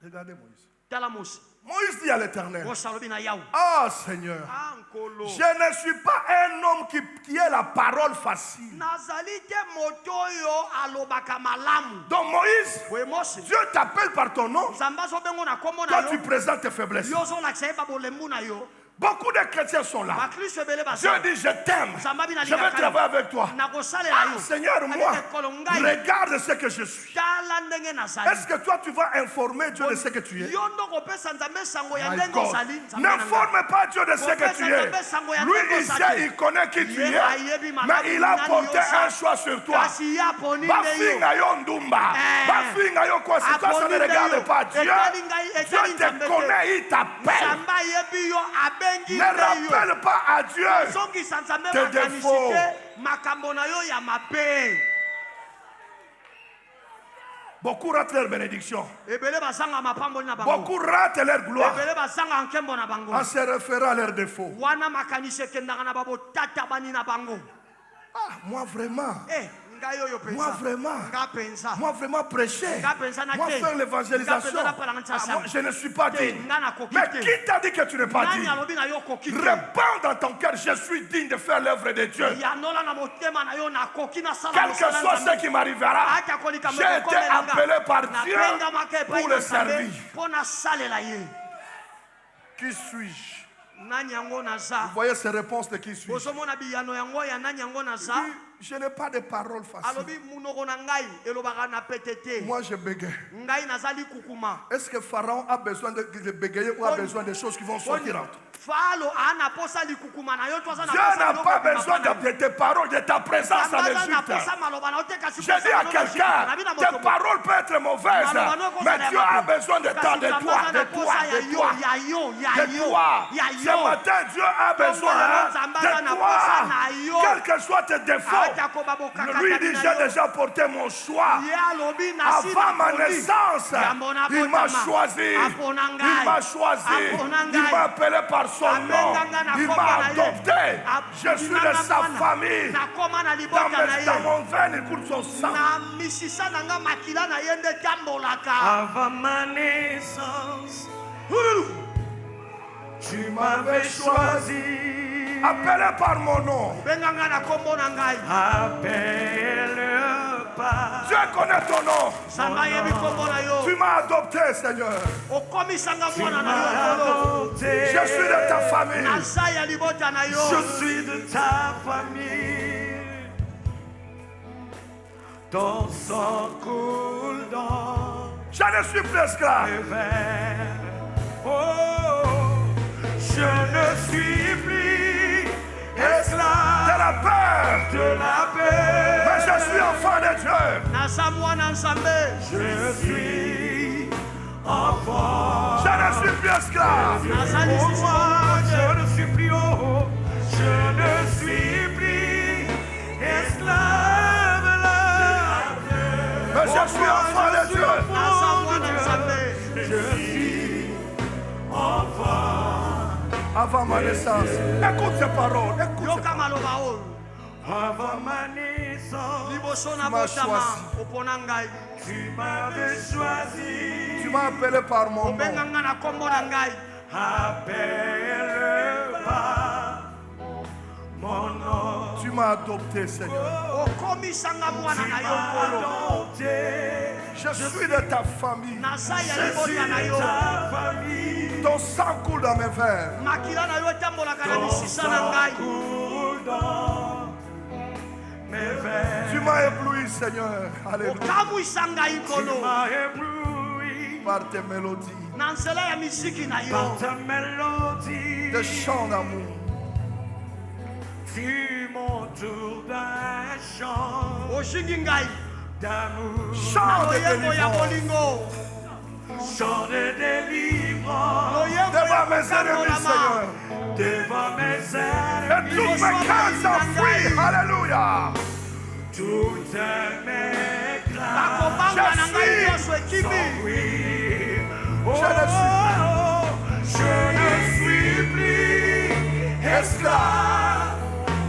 Regardez Moïse. tala mose Moïse dit à l'Éternel, mose alobi na yawe ah Seigneur, nkolo je ne suis pas un homme qui a la parole facile. nazali te moto oyo alobaka malamu Donc Moïse, boye mose Dieu t'appelle par ton nom, nzambe azobengo na kombo toi na tu yo présentes tes faiblesses. yo ozolakisa ye babolembu na yo Beaucoup de chrétiens sont là. bakristo ebele Dieu baza dit, je t'aime, nzambe abi je veux travailler avec toi. nakosalela Ah, yo Seigneur, moi, ekolo ngai regarde ce que je suis. tala ndenge nazali Est-ce que toi tu vas informer Dieu de ce que tu es? yo ndo kopesa nzambe sango ya My ndenge God. ozali nzambe na ngai. N'informe pas Dieu de ce que tu es. Lui, il sait, il connaît qui tu es. Mais il a porté un choix sur toi. kasi ye aponi nde yo Bafinga yo ndumba. Bafinga yo quoi? Si toi, ça ne regarde pas Dieu. Dieu te connaît, il t'appelle. nzambe ayebi yo abengi Ne nde yo rappelle pas à Dieu ozongisa nzambe tes makanisi défauts. te makambo na yo ya mabe Beaucoup ratent leur bénédiction. ebele bazanga mapamboli na bango Beaucoup ratent leur gloire ebele bazanga nkembo na bango en se référant à leurs défauts. wana makanisi ekendaka na babotatabani na bango Ah, moi vraiment. ngai oyo Moi penza vraiment. nga penza Moi vraiment prêcher. nga penza na Moi te faire l'évangélisation. Nga penza na pala Ah, moi, je ne suis pas te digne. nga nakoki Mais te qui t'a dit que tu n'es pas nani digne? alobi na yo koki te Répands dans ton cœur, je suis digne de faire l'œuvre de Dieu. yanola na motema na yo nakoki nasala Quel que soit ce qui m'arrivera, ata kolika j'ai été appelé par Dieu pour le servir. mpo nasalela ye Qui suis-je? nani yango naza Vous voyez ces réponses de qui suis-je? ozomona biyano yango ya nani yango naza Il dit, je n'ai pas de paroles faciles. alobi munoko na ngai elobaka na pete te Moi, je bégaye. ngai nazali kukuma Est-ce que Pharaon a besoin de bégayer ou a besoin de choses qui vont sortir entre? falo ana posa likukuma na yo toza na Dieu n'a pas besoin de tes paroles, de ta présence en Égypte. Je dis à quelqu'un, tes paroles peuvent être mauvaises, mais Dieu a besoin de toi, de toi, de toi, de toi. De toi. Ce matin, Dieu a besoin de toi. Quels que soient tes défauts, lui dit, j'ai déjà porté mon choix. Avant ma naissance, il m'a choisi. Il m'a choisi. Il m'a appelé par son nom. Il m'a adopté. Je suis de sa famille. Dans mon veine, il coule son sang. Avant ma naissance, tu m'avais choisi. Appelé par mon nom. Appelle pas. Dieu connaît ton nom. Tu m'as adopté, Seigneur. Tu m'as adopté. Je suis de ta famille. Je suis de ta famille. Ton sang coule dans Je ne suis plus esclave. mes veines. Oh, je ne suis plus esclave De la peur. de la paix. Mais je suis enfant de Dieu. Je suis enfant. Je ne suis plus esclave. Pour moi, je ne suis plus haut. Je ne suis plus esclave là. Mais je suis enfant de Dieu. Je suis enfant. Avant ma naissance. Écoute ces paroles. Écoute ces paroles. yoka maloba oyo Avant ma naissance, liboso na m'as botama choisi. opona ngai tu m'avais choisi. Tu m'as appelé par mon obenga nom. nga na kombo na ngai Appelle pas mon nom. Tu m'as adopté, Seigneur. okomisanga mwana Tu na yo m'as nkolo adopté. Je suis de ta famille. naza ya Je suis libota na de yo ta famille. Ton sang coule dans mes veines. makila na yo etambolaka na Ton misisa na sang ngai coule dans mes veines. Tu m'as ébloui, Seigneur. Alléluia. okamwisa ngai Tu nkolo m'as ébloui Par tes mélodies, na nzela ya miziki na par yo ta mélodie. des chants d'amour. Tu m'entoures d'un chant ozingi ngai d'amour. na Chants de loyembo ya délivrance. bolingo Chant de délivrance loyembo Devant ya mes ennemis, kokamolama Seigneur. devant mes Et ennemis. toutes mes craintes s'enfuient. Alléluia. Toutes mes craintes bakobanga Makonga na ngai nyonso ekimi. Oui. Je ne suis Je ne suis plus esclave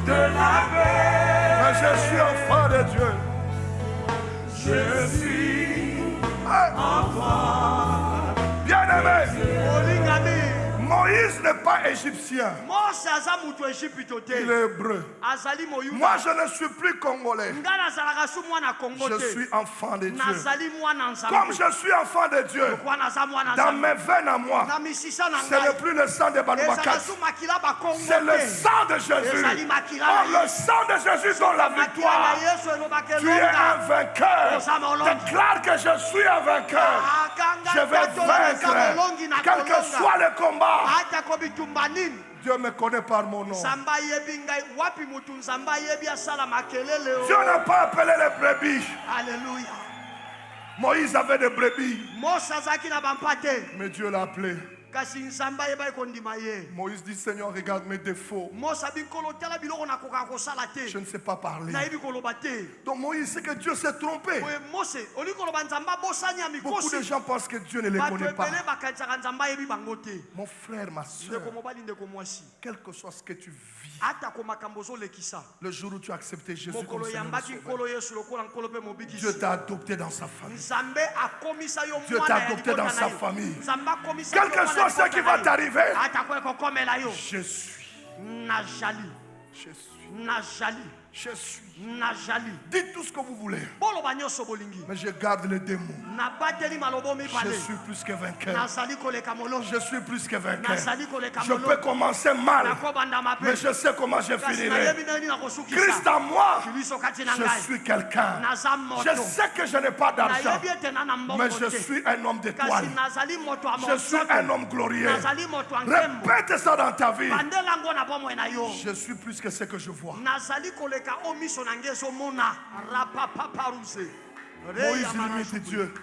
de la paix. Mais je suis enfant de Dieu. Je suis enfant. Bien-aimé, Olingami. Moïse n'est pas égyptien. Mose aza mutu Egypte te. Il est hébreu. Azali moyuda. Moi, je ne suis plus congolais. Nga nazalaka su mwana Congo Je te. suis enfant de Dieu. Nazali mwana Nzambe. Comme je suis enfant de Dieu, Lokwa naza mwana dans Nzambe. mes veines à moi, Na misisa na ce n'est ngai. plus le sang de Ezala Banoubakati. su makila ba Congo C'est le te. sang de Jésus. Ezali makila Oh, na le sang de Jésus donne la Makila victoire. na Yesu elobaka Tu es un elonga. vainqueur. Osama Olongi. Déclare que je suis un vainqueur. Akanga Je vais tato Osama Olongi na vaincre. Quel que kolonga. soit le combat. Ata ko bitumba nini. Dieu me connaît par mon nom. Nzambe yebi ngai wapi mutu Nzambe yebi asala makelele o. Dieu n'a pas appelé les brebis. Alléluia. Moïse avait des brebis, Mose azaki na bampate. mais Dieu l'a appelé. Kasi Nzambe yeba kondima ye. Moïse dit, Seigneur, regarde mes défauts. Mose abikolo tala biloko na koka kosala te. Je ne sais pas parler. Na yebi koloba te. Donc Moïse sait que Dieu s'est trompé. Oye Mose oli koloba Nzambe bosani ya Beaucoup de mikosi. gens pensent que Dieu ne les Bato connaît pas. ebele bakanisaka Nzambe yebi bango te. Mon frère, ma soeur, Ndeko mobali ndeko mwasi. quel que soit ce que tu vis, Ata ko makambo ozolekisa. le jour où tu as accepté Jésus comme Mokolo Seigneur et yambaki Sauveur, nkolo Yesu lokola nkolo pe mobikisi. Dieu t'a adopté dans sa famille. Nzambe akomisa yo Dieu mwana t'a ya adopté libota dans na sa ye. famille. Nzambe akomisa Quel yo que mwana soit ya ce libota qui na va ye. t'arriver, Ata ko ekokomela yo. je suis, Najali. je suis, Najali. je suis. Najali. Dites tout ce que vous voulez, Boloba nyonso bolingi. mais je garde les démons. Nabateli malobo Je mibale. suis plus que vainqueur. Nazali koleka molongo. Je suis plus que vainqueur. Nazali koleka Je peux molongo. commencer mal, Nakobanda mabe. mais je sais comment je Kasi finirai. nayebi nani nakosukisa. Christ en moi, Kiliso kati na je ngai. suis quelqu'un. Naza moto. Je sais que je n'ai pas d'argent, Nayebi ete nana mbongo mais je te. suis un homme Kasi d'étoile. nazali moto a Je suis un homme glorieux. Nazali moto a nkembo. Répète ça dans ta vie. Bandela ngo na bomoi na yo. Je suis plus que ce que je vois. Nazali koleka o miso na nge ezomona. Rapapaparuse. Moïse limite Dieu.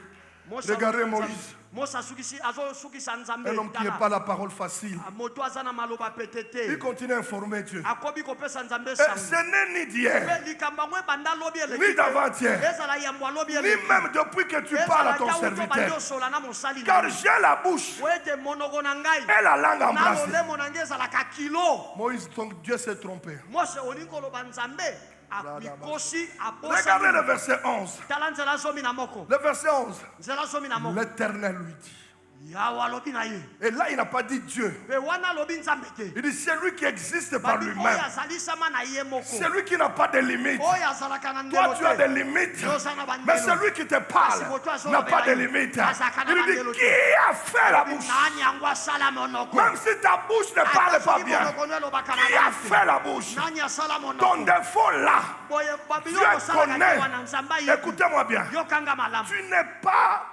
Regardez Moïse, Mose azosukisa Nzambe. un homme qui n'est pas la parole facile. Moto aza na maloba pete te. Il continue à informer Dieu. Akobi kopesa Nzambe Et sango. ce n'est ni d'hier, Pe likambo yango ebanda lobi eleki ni te. d'avant-hier, Ezala yambo alobi ni eleki. même depuis que tu parles à ton serviteur. osola na mosali na Car yo. j'ai la bouche Po ete monoko na ngai et la langue na embrassée. lolemo na ngai ezalaka kilo. Moïse, donc Dieu s'est trompé. Mose olingi koloba Nzambe amikosi Regardez le abosani. verset 11. Tala nzela zomi na moko. Le verset 11. Nzela zomi na moko. L'Éternel lui dit. Yawe alobi na ye. Et là, il n'a pas dit Dieu. Pe wana alobi Nzambe te. Il dit c'est lui qui existe par Babi oyo lui-même. azalisama na ye moko. C'est lui qui n'a pas de limite. Oyo azalaka na Toi, ndelo tu as te. des limites. Yoza na bandelo. Mais celui qui te parle n'a pas de limite. Il lui dit qui a fait la bouche? Nani yango asala monoko. Même si ta bouche ne parle pas bien, qui a fait la bouche? Nani asala Ton monoko. défaut là, Boye babi Dieu yo kosala connaît. wana Nzambe ye. Écoutez-moi bien. Yokanga malamu. Tu n'es pas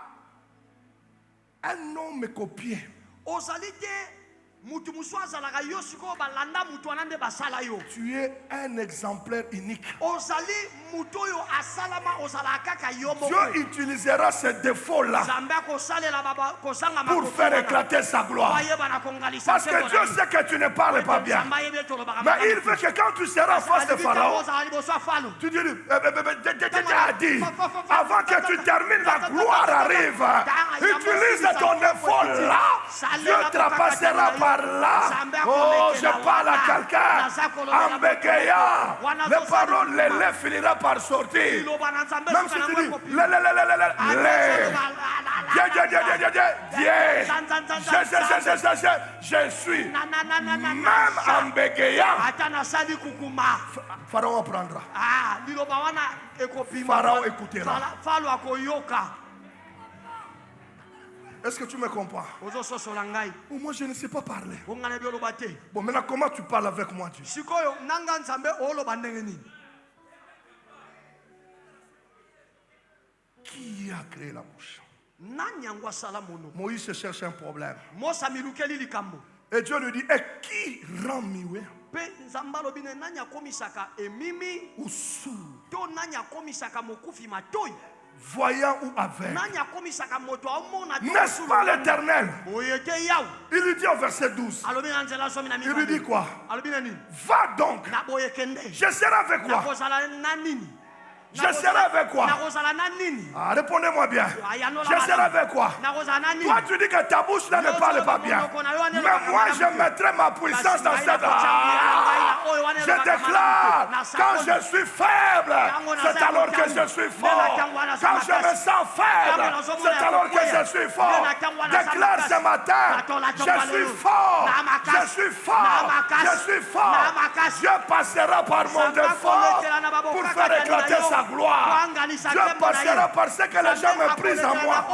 un homme copié. Ozali te mutu musu azalaka yo sikoyo balanda mutu wana nde basala yo. Tu es un exemplaire unique. Ozali mutu oyo asalama ozalaka kaka yo moko. Dieu utilisera ces défauts-là Nzambe akosalela baba kozanga pour faire éclater sa gloire. bayeba na kongalisa Parce que Dieu sait que tu ne parles pas bien. Mais il veut que quand tu seras face de Pharaon, tu dis, dit, avant que tu termines, la gloire arrive. Utilise ton effort là. Dieu te passera par là. Oh, je parle à quelqu'un en bégayant. Les paroles, les lait finira par sortir. Même si tu dis, je suis. Même en bégayant, Pharaon apprendra. Pharaon écoutera. Est-ce que tu me comprends? Oh, moi, je ne sais pas parler. Bon, maintenant, comment tu parles avec moi, Dieu? Qui a créé la bouche? Moïse cherche un problème. Et Dieu lui dit, et qui rend muet ou sourd, voyant ou aveugle? N'est-ce pas l'Éternel? Il lui dit au verset 12. Il lui dit quoi? Va donc, je serai avec toi. Je serai avec quoi? Ah, répondez-moi bien. Je serai avec quoi? Toi, tu dis que ta bouche là ne parle pas bien. Mais moi, je mettrai ma puissance dans cette... Je déclare, quand je suis faible, c'est alors que je suis fort. Quand je me sens faible, c'est alors que je suis fort. Déclare ce matin, je suis fort. Je suis fort. Je suis fort. Dieu passera par mon défaut pour faire éclater sa gloire. Dieu passera par ce que les gens méprisent en moi.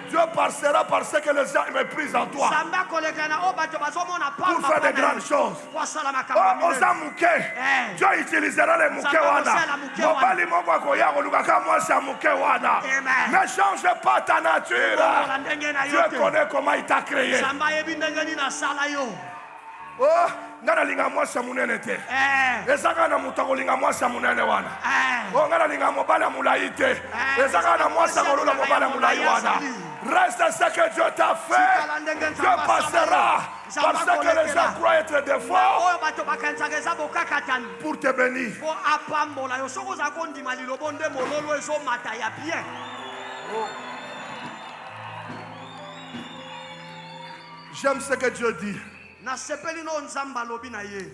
Dieu passera par ce que les gens méprisent en toi pour faire de grandes choses. Osa mouké, Dieu utilisera les mouké wana. Mobali moko koya kolukaka moi c'est mouké wana. Ne change pas ta nature. Dieu connaît comment il t'a créé. Oh, ngana linga mwasa munene te. Ezaka na mutako linga mwasa munene wana. Oh, ngana linga mobala mulai te. Ezaka na mwasa kolula mobala mulai wana. Reste ce que Dieu t'a fait. Dieu passera parce que les gens croient être des forts pour te bénir. J'aime ce que Dieu dit.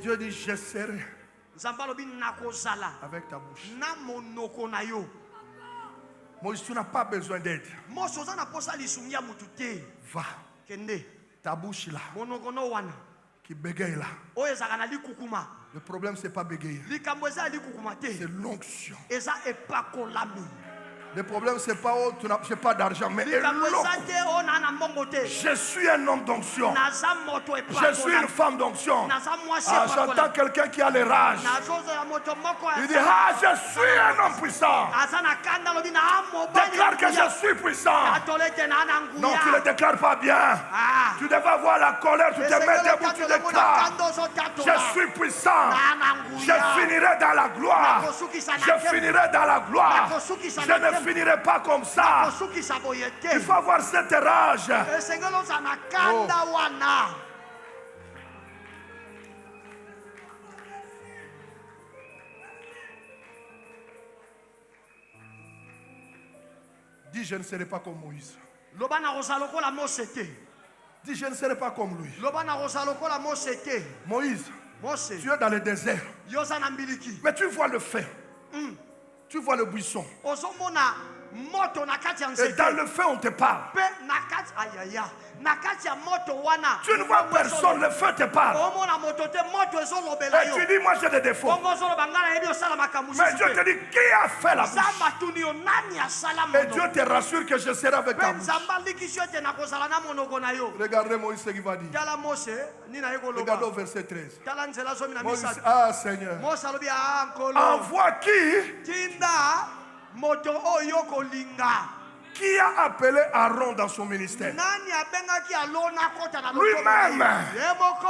Dieu dit, je serai avec ta bouche. Moïse, tu n'as pas besoin d'aide. Va. Ta bouche là, qui bégaye là. Le problème, c'est pas bégayer. C'est l'onction. Le problème, c'est pas oh, tu n'as pas d'argent, mais je suis un homme d'onction. Je suis une femme d'onction. J'entends quelqu'un qui a les rages. Il dit, ah, je suis un homme puissant. Déclare que je suis puissant. Non, tu ne le déclares pas bien. Tu devais avoir la colère, tu te mets debout, tu déclares. Je suis puissant. Je finirai dans la gloire. Je finirai dans la gloire. Je ne finirai pas comme ça. Il faut avoir cette rage. Oh. Dis, je ne serai pas comme Moïse. Dis, je ne serai pas comme lui. Moïse, tu es dans le désert. Mais tu vois le feu. Tu vois le buisson. Et dans le feu, on te parle. Tu ne vois personne, le feu te parle. Et tu dis, moi j'ai des défauts. Mais Dieu te dit, qui a fait la bouche? Et Dieu te rassure que je serai avec ta bouche. Regardez Moïse ce qu'il va dire. Regardez au verset 13. Moïse, ah Seigneur. Envoie qui? Qui a appelé Aaron dans son ministère? Lui-même.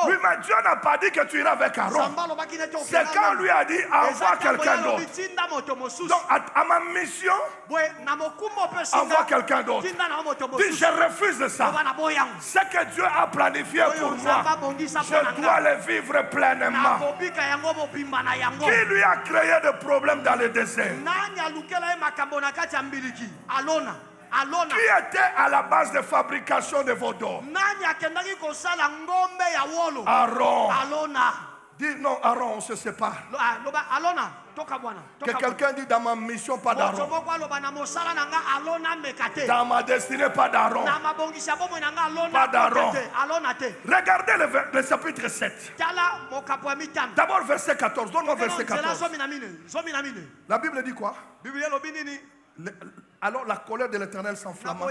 Lui-même, Dieu n'a pas dit que tu iras avec Aaron. C'est quand lui a dit, envoie quelqu'un d'autre. Donc, à ma mission, envoie quelqu'un d'autre. Dis, je refuse ça. Ce que Dieu a planifié pour moi, je dois le vivre pleinement. Qui lui a créé des problèmes dans le désert? Qui était à la base de fabrication de veaux. Aaron. Dis non, Aaron, on se sépare. Que quelqu'un dit dans ma mission, pas d'Aaron. Dans ma destinée, pas d'Aaron. Pas d'Aaron. Regardez le chapitre 7. D'abord verset 14. Donne-moi verset 14. La Bible dit quoi? Alors la colère de l'Éternel s'enflamma.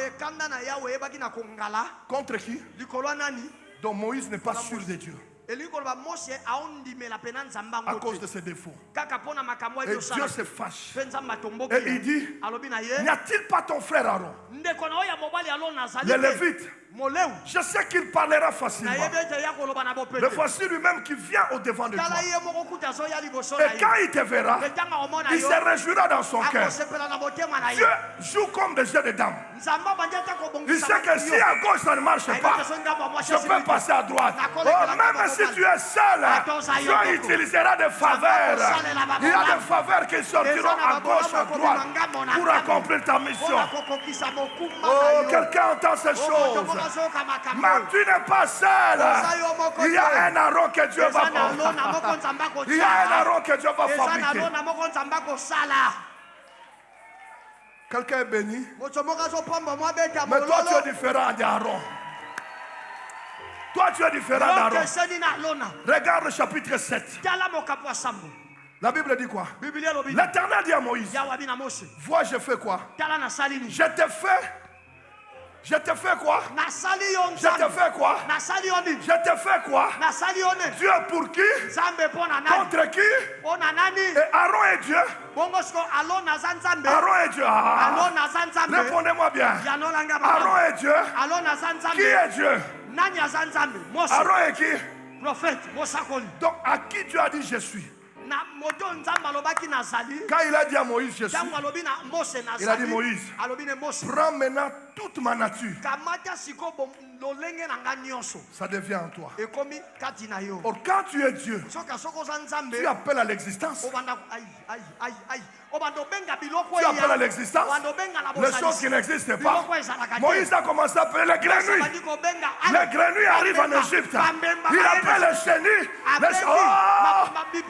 Contre qui? Donc Moïse n'est pas sûr de Dieu. À cause de ses défauts. Et Dieu se fâche. Et il dit, n'y a-t-il pas ton frère Aaron? Les Lévites moleu Je sais qu'il parlera facilement. nayebi ete ya koloba na Mais bopete voici lui-même qui vient au devant de toi. tala ye moko kuta azoya liboso Et na quand ye il te verra, etanga omona il yo se réjouira dans son cœur. akosepela na motema na Dieu ye joue comme des jeux de dames. nzambe abandi ata Il kobongisa sait que si à gauche ça ne marche pas, je peux passer à droite. Oh, même si tu es seul, Dieu utilisera des faveurs. Il y a des faveurs qui sortiront à gauche, à droite pour accomplir ta mission. Oh, quelqu'un entend ces choses. Mais tu n'es pas seul. Il y a un Aaron que Dieu va porter. Il y a un Aaron que Dieu va fabriquer. Quelqu'un est béni. Mais toi, tu es différent d'Aaron. Toi, tu es différent d'Aaron. Regarde le chapitre 7. La Bible dit quoi? L'Éternel dit à Moïse, vois, je fais quoi? Je te fais quoi? Je te fais quoi? Je te fais quoi? Dieu pour qui? Contre qui? Et Aaron est Dieu. Aaron est Dieu. Ah. Répondez-moi bien. Aaron est Dieu. Qui est Dieu? Aaron est qui? Prophète, Donc à qui Dieu a dit je suis? Quand il a dit à Moïse je suis, il a dit Moïse, prends maintenant toute ma nature. Ça devient en toi. Or quand tu es Dieu, tu appelles à l'existence. Tu appelles à l'existence les choses qui n'existent pas. Moïse a commencé à appeler les grenouilles. Les grenouilles arrivent en Égypte. Il appelle les chenilles.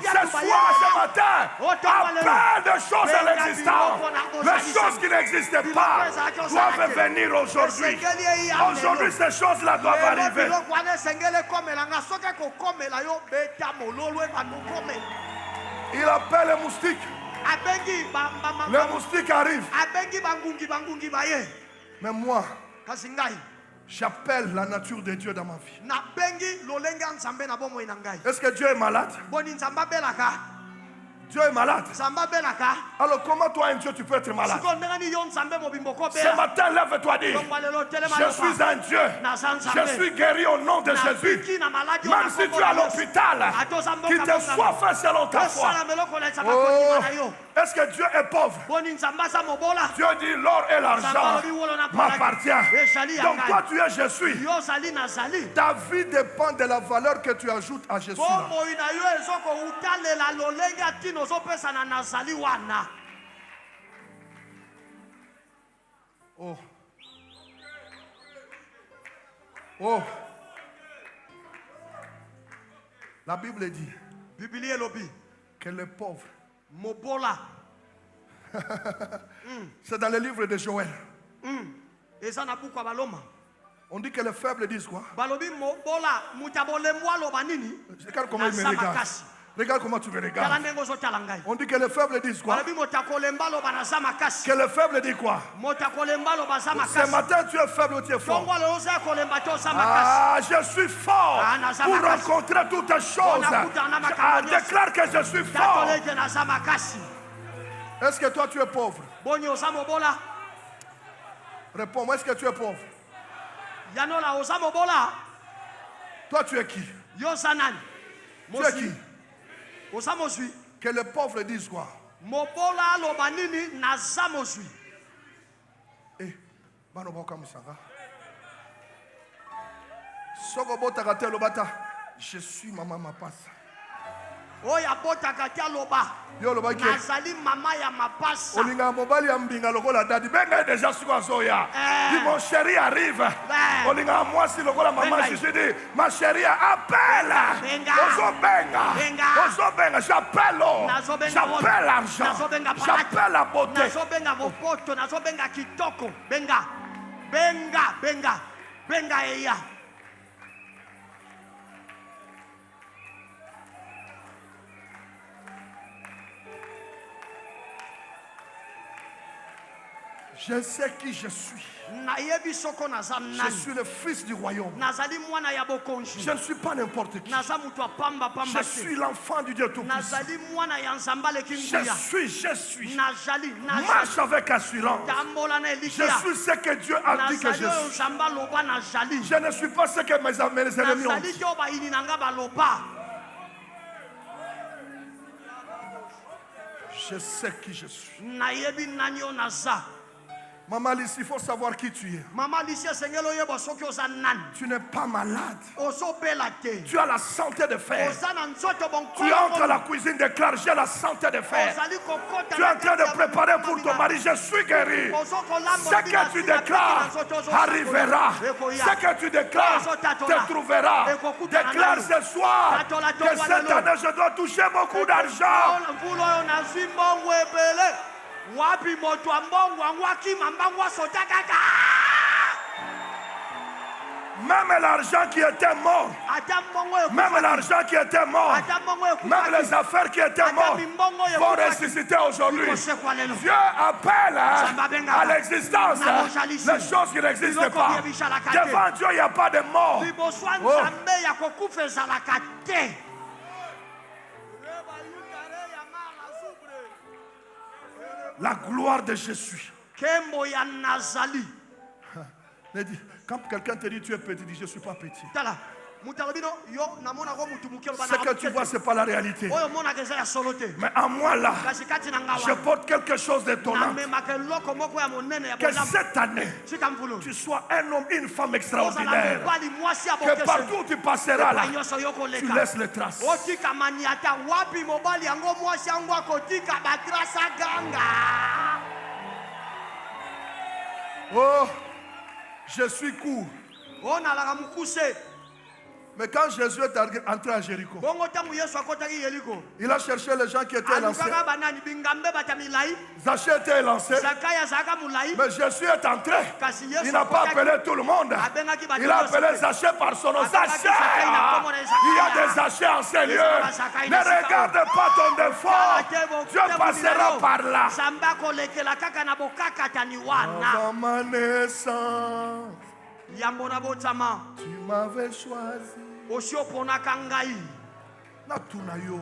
Ce soir, ce matin, appelle des choses à l'existence. Les choses qui n'existent pas doivent venir aujourd'hui. Aujourd'hui, ces choses-là doivent arriver. Il appelle les moustiques. Les moustiques arrivent. Mais moi, j'appelle la nature de Dieu dans ma vie. Est-ce que Dieu est malade? Dieu est malade. Alors comment toi un Dieu tu peux être malade? Ce matin lève-toi dis, je suis un Dieu. Je suis guéri au nom de Jésus. Même si tu es à l'hôpital, qu'il te soit fait selon ta foi. Oh, est-ce que Dieu est pauvre? Dieu dit l'or et l'argent m'appartient. Donc toi tu es je suis. Ta vie dépend de la valeur que tu ajoutes à je suis. Oh. Oh. La Bible dit que les pauvres, c'est dans le livre de Joël. On dit que les faibles disent quoi? Regarde comment ils me regardent. Regarde comment tu me regardes. On dit que les faibles disent quoi? Que les faibles disent quoi? Ce matin tu es faible ou tu es fort? Ah, je suis fort pour rencontrer toutes les choses. Ah, déclare que je suis fort. Est-ce que toi tu es pauvre? Réponds-moi, est-ce que tu es pauvre? Toi tu es qui? Tu es qui? Que les pauvres disent quoi? Eh, bano boka musanga. Soko bota kate lobata. Je suis maman ma passe. Yo loba ki. Olinga mobali ambinga lokola dadi. Benga déjà suko soya. Dis mon chéri arrive. Olinga moi si lokola maman je dis ma chérie appelle. Ozo benga. Ozo benga j'appelle. J'appelle l'argent. J'appelle la beauté. Benga eya. Je sais qui je suis. nayebi soko naza Je nani. suis le fils du royaume. Nazali mwana ya bokonzi. Je ne suis pas n'importe qui. Naza mutu apamba Je pamba suis te. l'enfant du Dieu Tout-Puissant. Nazali mwana ya nzamba leki Je nguya. suis. Nazali Marche avec assurance. tambola na Je elikia. suis ce que Dieu a dit que Nazali je oyo suis. nzamba loba nazali. Je ne suis pas ce que mes ennemis ont Nazali dit. te oyo bayini na nga baloba. Je sais qui je suis. Nayebi nani oyo naza. Maman Alice, il faut savoir qui tu es. Mama lisi esengeli oyeba soki oza nani. Tu n'es pas malade. Ozobela te. Tu as la santé de fer. Oza na nzoto Tu entres à la cuisine, déclare, j'ai la santé de fer. ozali kokota Tu es en train de préparer pour ton mari, je suis guéri. Ce que tu déclares arrivera. Ce que tu déclares te trouvera. Déclare ce soir que cette année je dois toucher beaucoup d'argent. mvula oyo nazwi mbongo ebele wapi moto ya mbongo yango akima mbango asota kaka Même l'argent qui était mort, ata mbongo oyo même l'argent qui était mort, ata mbongo oyo même les affaires qui étaient mortes vont ressusciter aujourd'hui. kosekwa lelo Dieu appelle à l'existence les choses qui n'existent pas. Devant Dieu, il n'y a pas de mort. liboso ya nzambe ya kokufa ezalaka te. La gloire de Jésus. Kembo ya nazali. Quand quelqu'un te dit tu es petit, dis je ne suis pas petit. Tala. Mutalabino yo namona ko mutu mukelo bana. Ce que tu vois, ce n'est pas la réalité. Oyo mona keza ya solo te. Mais en moi là, Kasi kati na ngawa. je porte quelque chose d'étonnant. Na mema ke loko moko ya monene ya Que bola. cette année, Sika mvulu. tu sois un homme, une femme Ozala extraordinaire. mobali mwasi ya Que bokese. partout où tu passeras là, Banyoso yo tu koleka. laisses les traces. Otika maniata wapi mobali yango mwasi yango akotika batrasa ganga. Oh, je suis court. Ona la mukuse. Mais quand Jésus est entré à Jéricho, Bongo tamu Yesu akotaki Yeriko. il a cherché les gens qui étaient lancés. Alukaka banani bingambe batamilai. Zachée était lancé. Zakaya zaka mulai. Mais Jésus est entré. Kasi Yesu Il n'a pas appelé tout le monde. abengaki bato. Il a appelé Zachée par son nom. Zachée! Il y a des Zachées en ces lieux. Ne regarde pas ton défaut. Dieu passera par là. Zamba kolekela kaka na bokaka taniwana. Avant ma naissance, Yambo na botama. tu m'avais choisi. Osioponaka ngai. Natuna yo.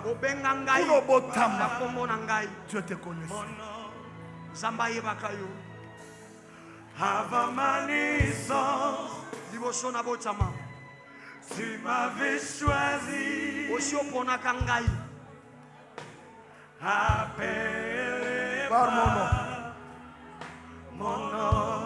Obenga ngai. Kuno botama. Nakombo na ngai. Dieu te connaissait. Zamba yebaka yo. Avant ma naissance, Liboso na botama. tu m'avais choisi. Osioponaka ngai. Appelé Par mon nom. mon nom.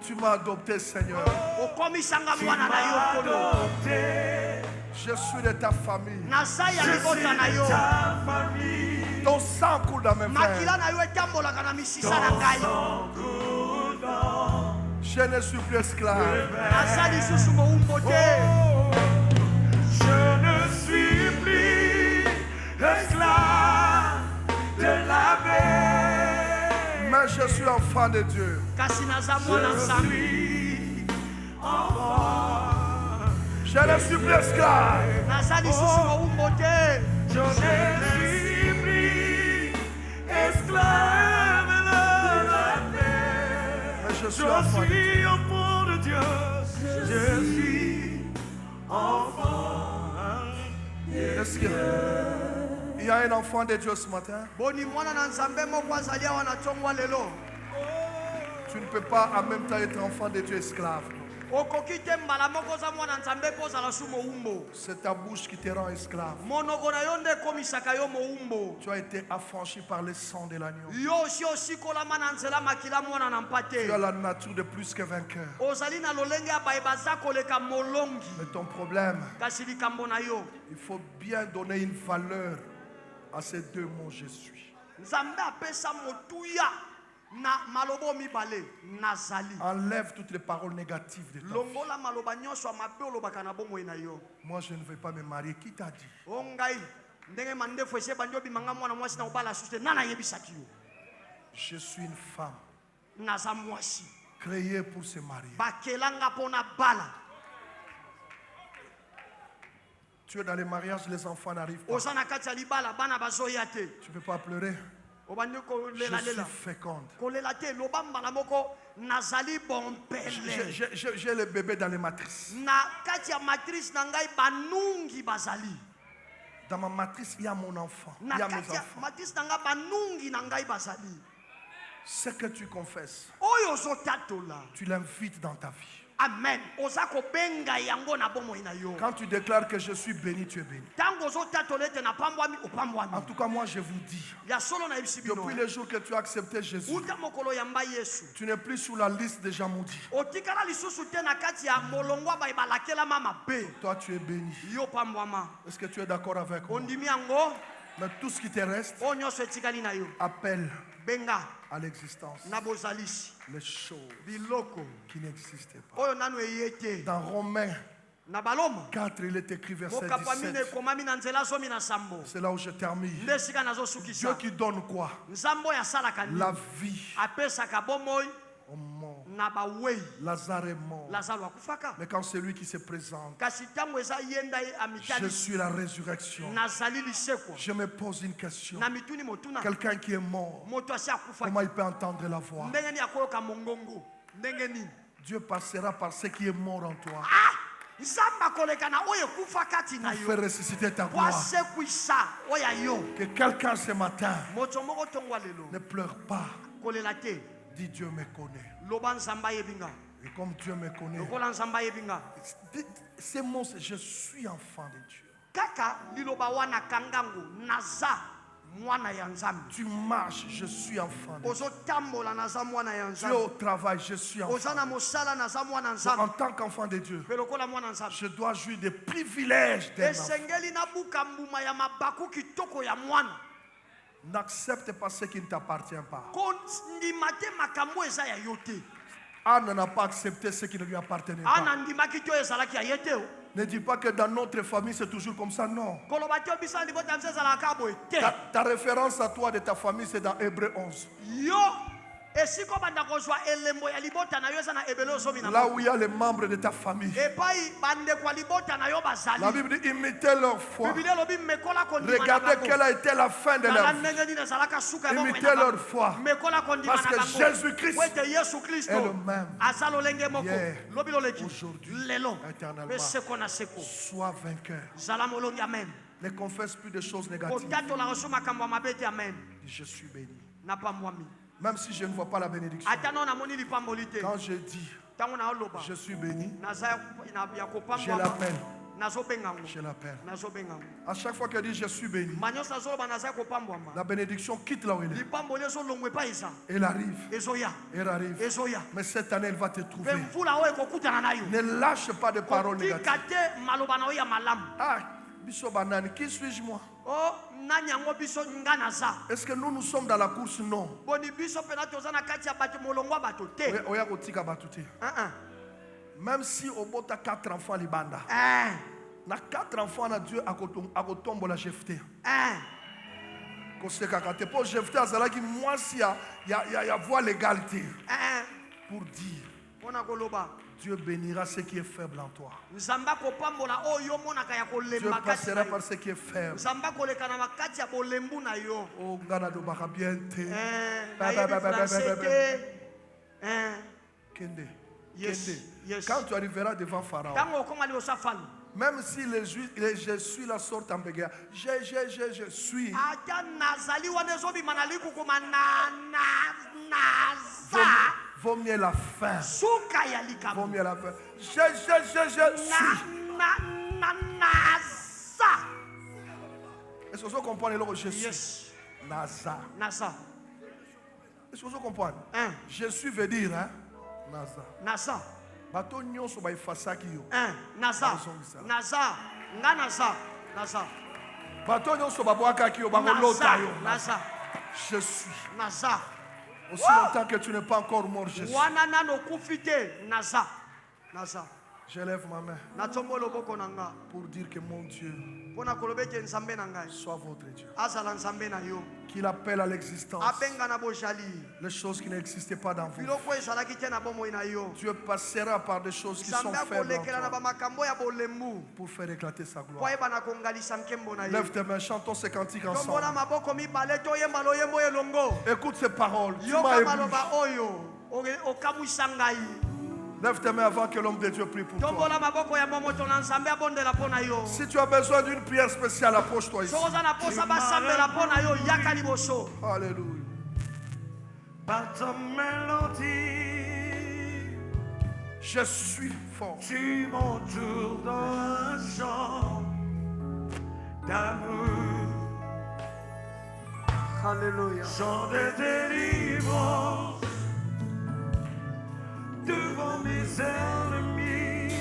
Tu m'as adopté, Seigneur. Okomisanga mwana na yo kolo. Adopté, Je suis de ta famille. Nasaya je libota suis na yo. ta famille. Ton sang coule dans mes Makila veines. na yo etambolaka na misisa na ngai. Ton coudon, Je ne suis plus esclave. Naza lisusu mowumbo te. je ne suis plus esclave de la paix. Mais je suis enfant de Dieu. Kasi naza mwana Je nzambe. suis enfant. Je ne suis plus esclave. Naza lisusu mowumbo te. Je ne suis plus esclave de la paix. Mais je suis Je enfant de Dieu. suis enfant de Dieu. Je suis enfant. Est-ce qu'il y a un enfant de Dieu ce matin? Boni mwana na nzambe moko azali awa na ntongwa lelo. Tu ne peux pas en même temps être enfant de Dieu esclave. Okoki te mbala moko oza mwana nzambe mpo ozala su mowumbo. C'est ta bouche qui te rend esclave. Monoko na yo nde ekomisaka yo mowumbo. Tu as été affranchi par le sang de l'agneau. Yo osi osikolama na nzela makila mwana na mpa te. Tu as la nature de plus que vainqueur. Ozali na lolenge ya baye baza koleka molongi. Mais ton problème, Kasi likambo na yo. il faut bien donner une valeur à ces deux mots je suis. Nzambe apesa motuya na malobo mibale nazali. Enlève toutes les paroles négatives de ta vie. Longola maloba nyonso ya mabe olobaka na bomoi na yo. Moi, je ne vais pas me marier. Qui t'a dit? O ngai ndenge mandefu ese bandi obimanga mwana mwasi na kobala susu te nana ayebisaki yo. Je suis une femme Naza mwasi créée pour se marier. bakelanga mpona bala. Tu es dans les mariages, les enfants n'arrivent pas. Oza na kati ya libala bana bazoya te. Tu ne peux pas pleurer. obandi Je kolela suis lela féconde. kolela te loba mbala moko nazali bompele J'ai le bébé dans les matrices. na kati ya matrice na ngai banungi bazali Dans ma matrice, il y a mon enfant. Il na y a mes kati ya enfants. matrice na ngai banungi na ngai bazali Ce que tu confesses, oyo ozotatola tu l'invites dans ta vie. amen oza kobenga yango na bomoi na yo Quand tu déclares que je suis béni, tu es béni. ntango ozotatola ete napambwami En opambwami tout cas, moi, je vous dis, ya solo nayebisi bino depuis le jour que tu as accepté Jésus, uta mokolo yamba yesu tu n'es plus sur la liste des gens maudits. otikala lisusu te na kati ya molongwa baye balakelama mabe Toi, tu es béni. yo pambwama Est-ce que tu es d'accord avec moi? ondimi yango Mais tout ce qui te reste, oyo nyonso etikali na yo appelle benga à l'existence na bozalisi les choses biloko qui n'existaient pas. oyo nanu eye te Dans Romains na baloma 4, il est écrit verset mokapwamine 17. ekomami na nzela zomi na sambo C'est là où je termine. nde esika Dieu nazosukisa qui donne quoi? nzambe oyo asalaka nini La vie apesaka bomoi au mort. na bawei Lazare est mort. lazaro akufaka Mais quand c'est lui qui se présente, kasi ntango eza ye nda ye je amitali suis la résurrection. nazali liseko Je me pose une question. na mituni motuna Quelqu'un qui est mort, moto asi akufaki comment il peut entendre la voix? ndenge nini akoyoka mongongo ndenge nini Dieu passera par ce qui est mort en toi nzambe akoleka na oyo ekufa kati na pour faire yo ressusciter ta po gloire. asekwisa oyo ya yo Que quelqu'un ce matin moto moko ntongwa lelo ne pleure pas. kolela te Dis Dieu me connaît. loba nzambe ayebi nga Et comme Dieu me connaît, lokola nzambe ayebi nga ces mots, c'est je suis enfant de Dieu. kaka liloba wana kangango naza mwana ya nzambe Tu marches, je suis enfant de Dieu. ozotambola naza mwana ya Tu es au nzambe travail, je suis enfant. oza na mosala naza mwana En nzambe tant qu'enfant de Dieu, mpe lokola mwana nzambe je dois jouir des privilèges d'un enfant. esengeli nabuka mbuma ya mabaku kitoko ya mwana N'accepte pas ce qui ne t'appartient pas. kondima te makambo eza ya yo te Anne n'a pas accepté ce qui ne lui appartenait pas. ana ndimaki te oyo ezalaki ya ye te o Ne dis pas que dans notre famille c'est toujours comme ça, non. koloba te biso na libota biso ezalaka boye te Ta référence à toi de ta famille c'est dans Hébreu 11. yo esika obanda kozwa elembo ya libota na yo eza na ebele ozomi na Là où il y a les membres de ta famille. epai bandeko ya libota na yo La bazali Bible dit imitez leur foi. biblia elobi mekola kondima na Regardez bango quelle a été la fin de tala leur vie. ndenge nini ezalaka suka ya bomoi Imitez na leur bango foi. mekola kondima Parce na que bango Jésus-Christ po ete yesu est le kristo même. aza lolenge moko Hier, lobi loleki aujourd'hui, lelo éternellement. mpe seko na seko Sois vainqueur. zala molongi amen Ne confesse plus de choses négatives. kotatolaka so makambo ya mabe te amen Dis, je suis béni. napambwami Même si je ne vois pas la bénédiction. ata no namoni lipamboli te Quand je dis ntango naoloba je suis béni, naza ya je kopambwama l'appelle. nazobengango Je l'appelle. nazobengango À chaque fois qu'elle dit je suis béni, manyonso nazoloba naza ya kopambwama la bénédiction quitte là où elle est. lipamboli ezolongwa epai eza Elle arrive. ezoya Elle arrive. ezoya Mais cette année, elle va te mpe trouver. mvula oyo ekokutana na yo Ne lâche pas de paroles négatives. kotika te maloba na oyo ya malamu Ah, biso banani, qui suis-je moi? o nani yango biso nga naza Est-ce que nous sommes dans la course? Non. boni biso mpena toza na kati ya bato molongwa bato te Oya kotika bato te. Même si au bout tu as 4 enfants libanda. Na 4 enfants na Dieu akotombola Jephté. Kosekaka te po Jephté azalaki mwasi ya voie légalité pour dire mpona koloba Dieu bénira ce qui est faible en toi. nzambe akopambola oyo omonaka ya Dieu kolemba kati na passera yo par ce qui est faible. nzambe akoleka na makati ya bolembu na yo Oh, ngana dobaka bien te. nayebi francais te Kende. Yes, Kende. yes. Quand tu arriveras devant Pharaon, ntango okoma liboso ya falo même si je suis la sorte en bégaya, je suis. ata nazali wana ezobima na likukuma naza Vaut mieux la fin. suka ya Vaut likambo mieux la fin. Je suis. naza Est-ce que vous comprenez le je suis? yes Naza. naza Est-ce que vous comprenez? Hein. Je suis veut dire, hein? Naza. naza Bato nyonso ba ifasaki yo. naza naza nga naza Bato nyonso ba boakaki yo ba lota yo. naza Je suis. naza Aussi longtemps que tu n'es pas encore mort, je suis. wana nano okufi te naza Je lève ma main natomba loboko na nga pour dire que mon Dieu mpona koloba ete nzambe na ngai soit votre Dieu. azala nzambe na yo Qu'il appelle à l'existence abenga na bojali les choses qui n'existaient pas dans vous. biloko ezalaki te na bomoi na yo Dieu passera par des choses qui sont nzambe faibles akolekela na en toi bamakambo ya bolembu pour faire éclater sa po gloire. ayeba na kongalisa nkembo na ye Lève tes mains, chantons ces cantiques ensemble. tombola maboko mibale toyemba loyembo elongo Écoute ces paroles. Tu m'as yoka ébloui. maloba oyo okamwisa ngai Lève tes mains avant que l'homme de Dieu prie pour toi. tombola maboko ya momoto na nzambe abondela mpo na yo Si tu as besoin d'une prière spéciale, approche-toi ici. soki oza na posa basambela mpo na yo yaka liboso Alléluia. Par ta mélodie, Je suis fort. tu m'entoures dans un chant d'amour, Alléluia. chant de délivrance devant mes ennemis.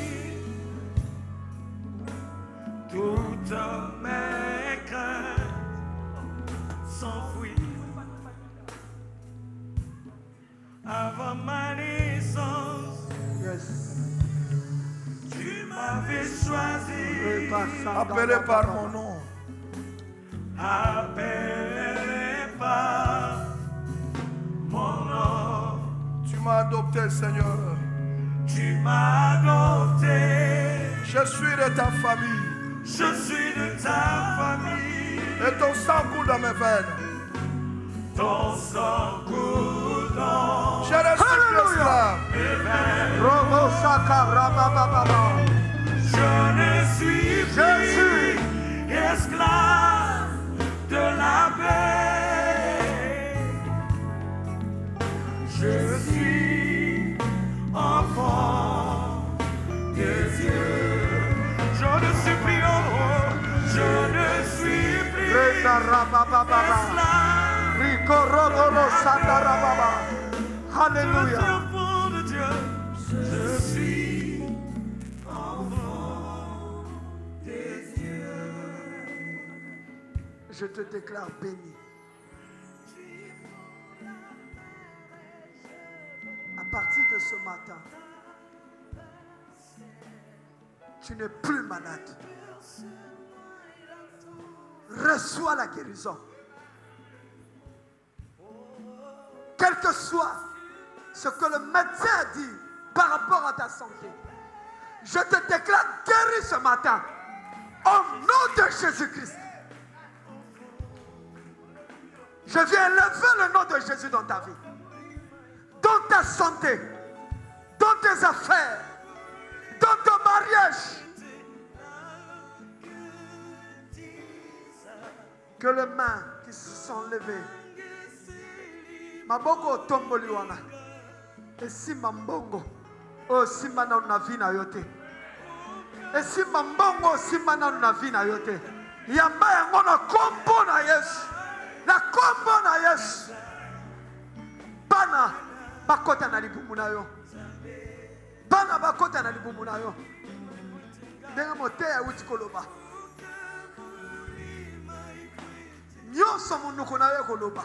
Toutes mes craintes s'enfuient. Avant ma naissance, tu m'avais choisi, Appelé par mon nom. appelé par mon nom. Tu m'as adopté, Seigneur. Tu m'as adopté, Je suis de ta famille. je suis de ta famille. Et ton sang coule dans mes veines. Ton sang coule dans Je ne suis plus esclave. mes veines. Robo Saka Rabababa. Je ne suis plus esclave de la paix. Je suis enfant de Dieu. Je ne suis plus je ne suis plus Reza Rabababa. esclave. Rico Robo Saka Rababa. Je suis Alléluia. enfant de Dieu. Je suis enfant de Dieu. Je te déclare béni. À partir de ce matin, tu n'es plus malade. Reçois la guérison. Quel que soit ce que le médecin a dit par rapport à ta santé, je te déclare guéri ce matin. Au nom de Jésus-Christ. Je viens élever le nom de Jésus dans ta vie, dans ta santé, dans tes affaires, dans ton mariage. Que les mains qui se sont levées, maboko tomboli wana, esimba mbongo, o simba na una vie na yote. Esimba mbongo simba na una vie na yote. Yamba yango na kombo na Yesu. Na kombo na Yesu. Bana bakota na libumu na yo. Bana bakota na libumu na yo. Ndenge moteya uti koloba. Nyonso monoko na yo koloba.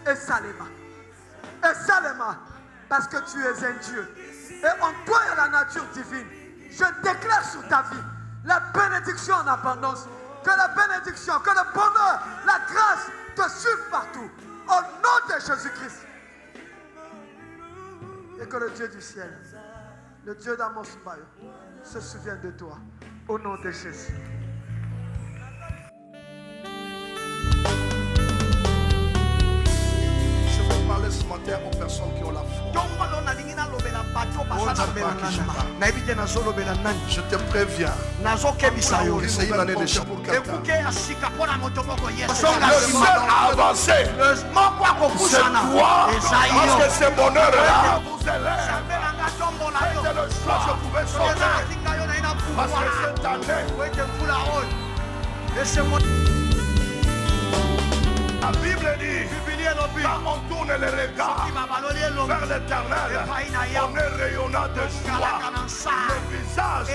Esalema. Esalema. Parce que tu es un Dieu. Et en toi il y a la nature divine. Je déclare sur ta vie la bénédiction en abondance. Que la bénédiction, que le bonheur, la grâce te suivent partout. Au nom de Jésus-Christ. Et que le Dieu du ciel, le Dieu d'Amos Bayo, se souvienne de toi. Au nom de Jésus. Je veux parler ce matin aux personnes qui ont la foi. Je te préviens que c'est une année de chance pour quelqu'un. Le seul à avancer, c'est toi. Parce que ce bonheur-là vous élève. C'était le choix que je pouvais sauver. Parce que cette année, la Bible dit, quand on tourne les regards vers l'éternel, on est rayonnant de joie. Le visage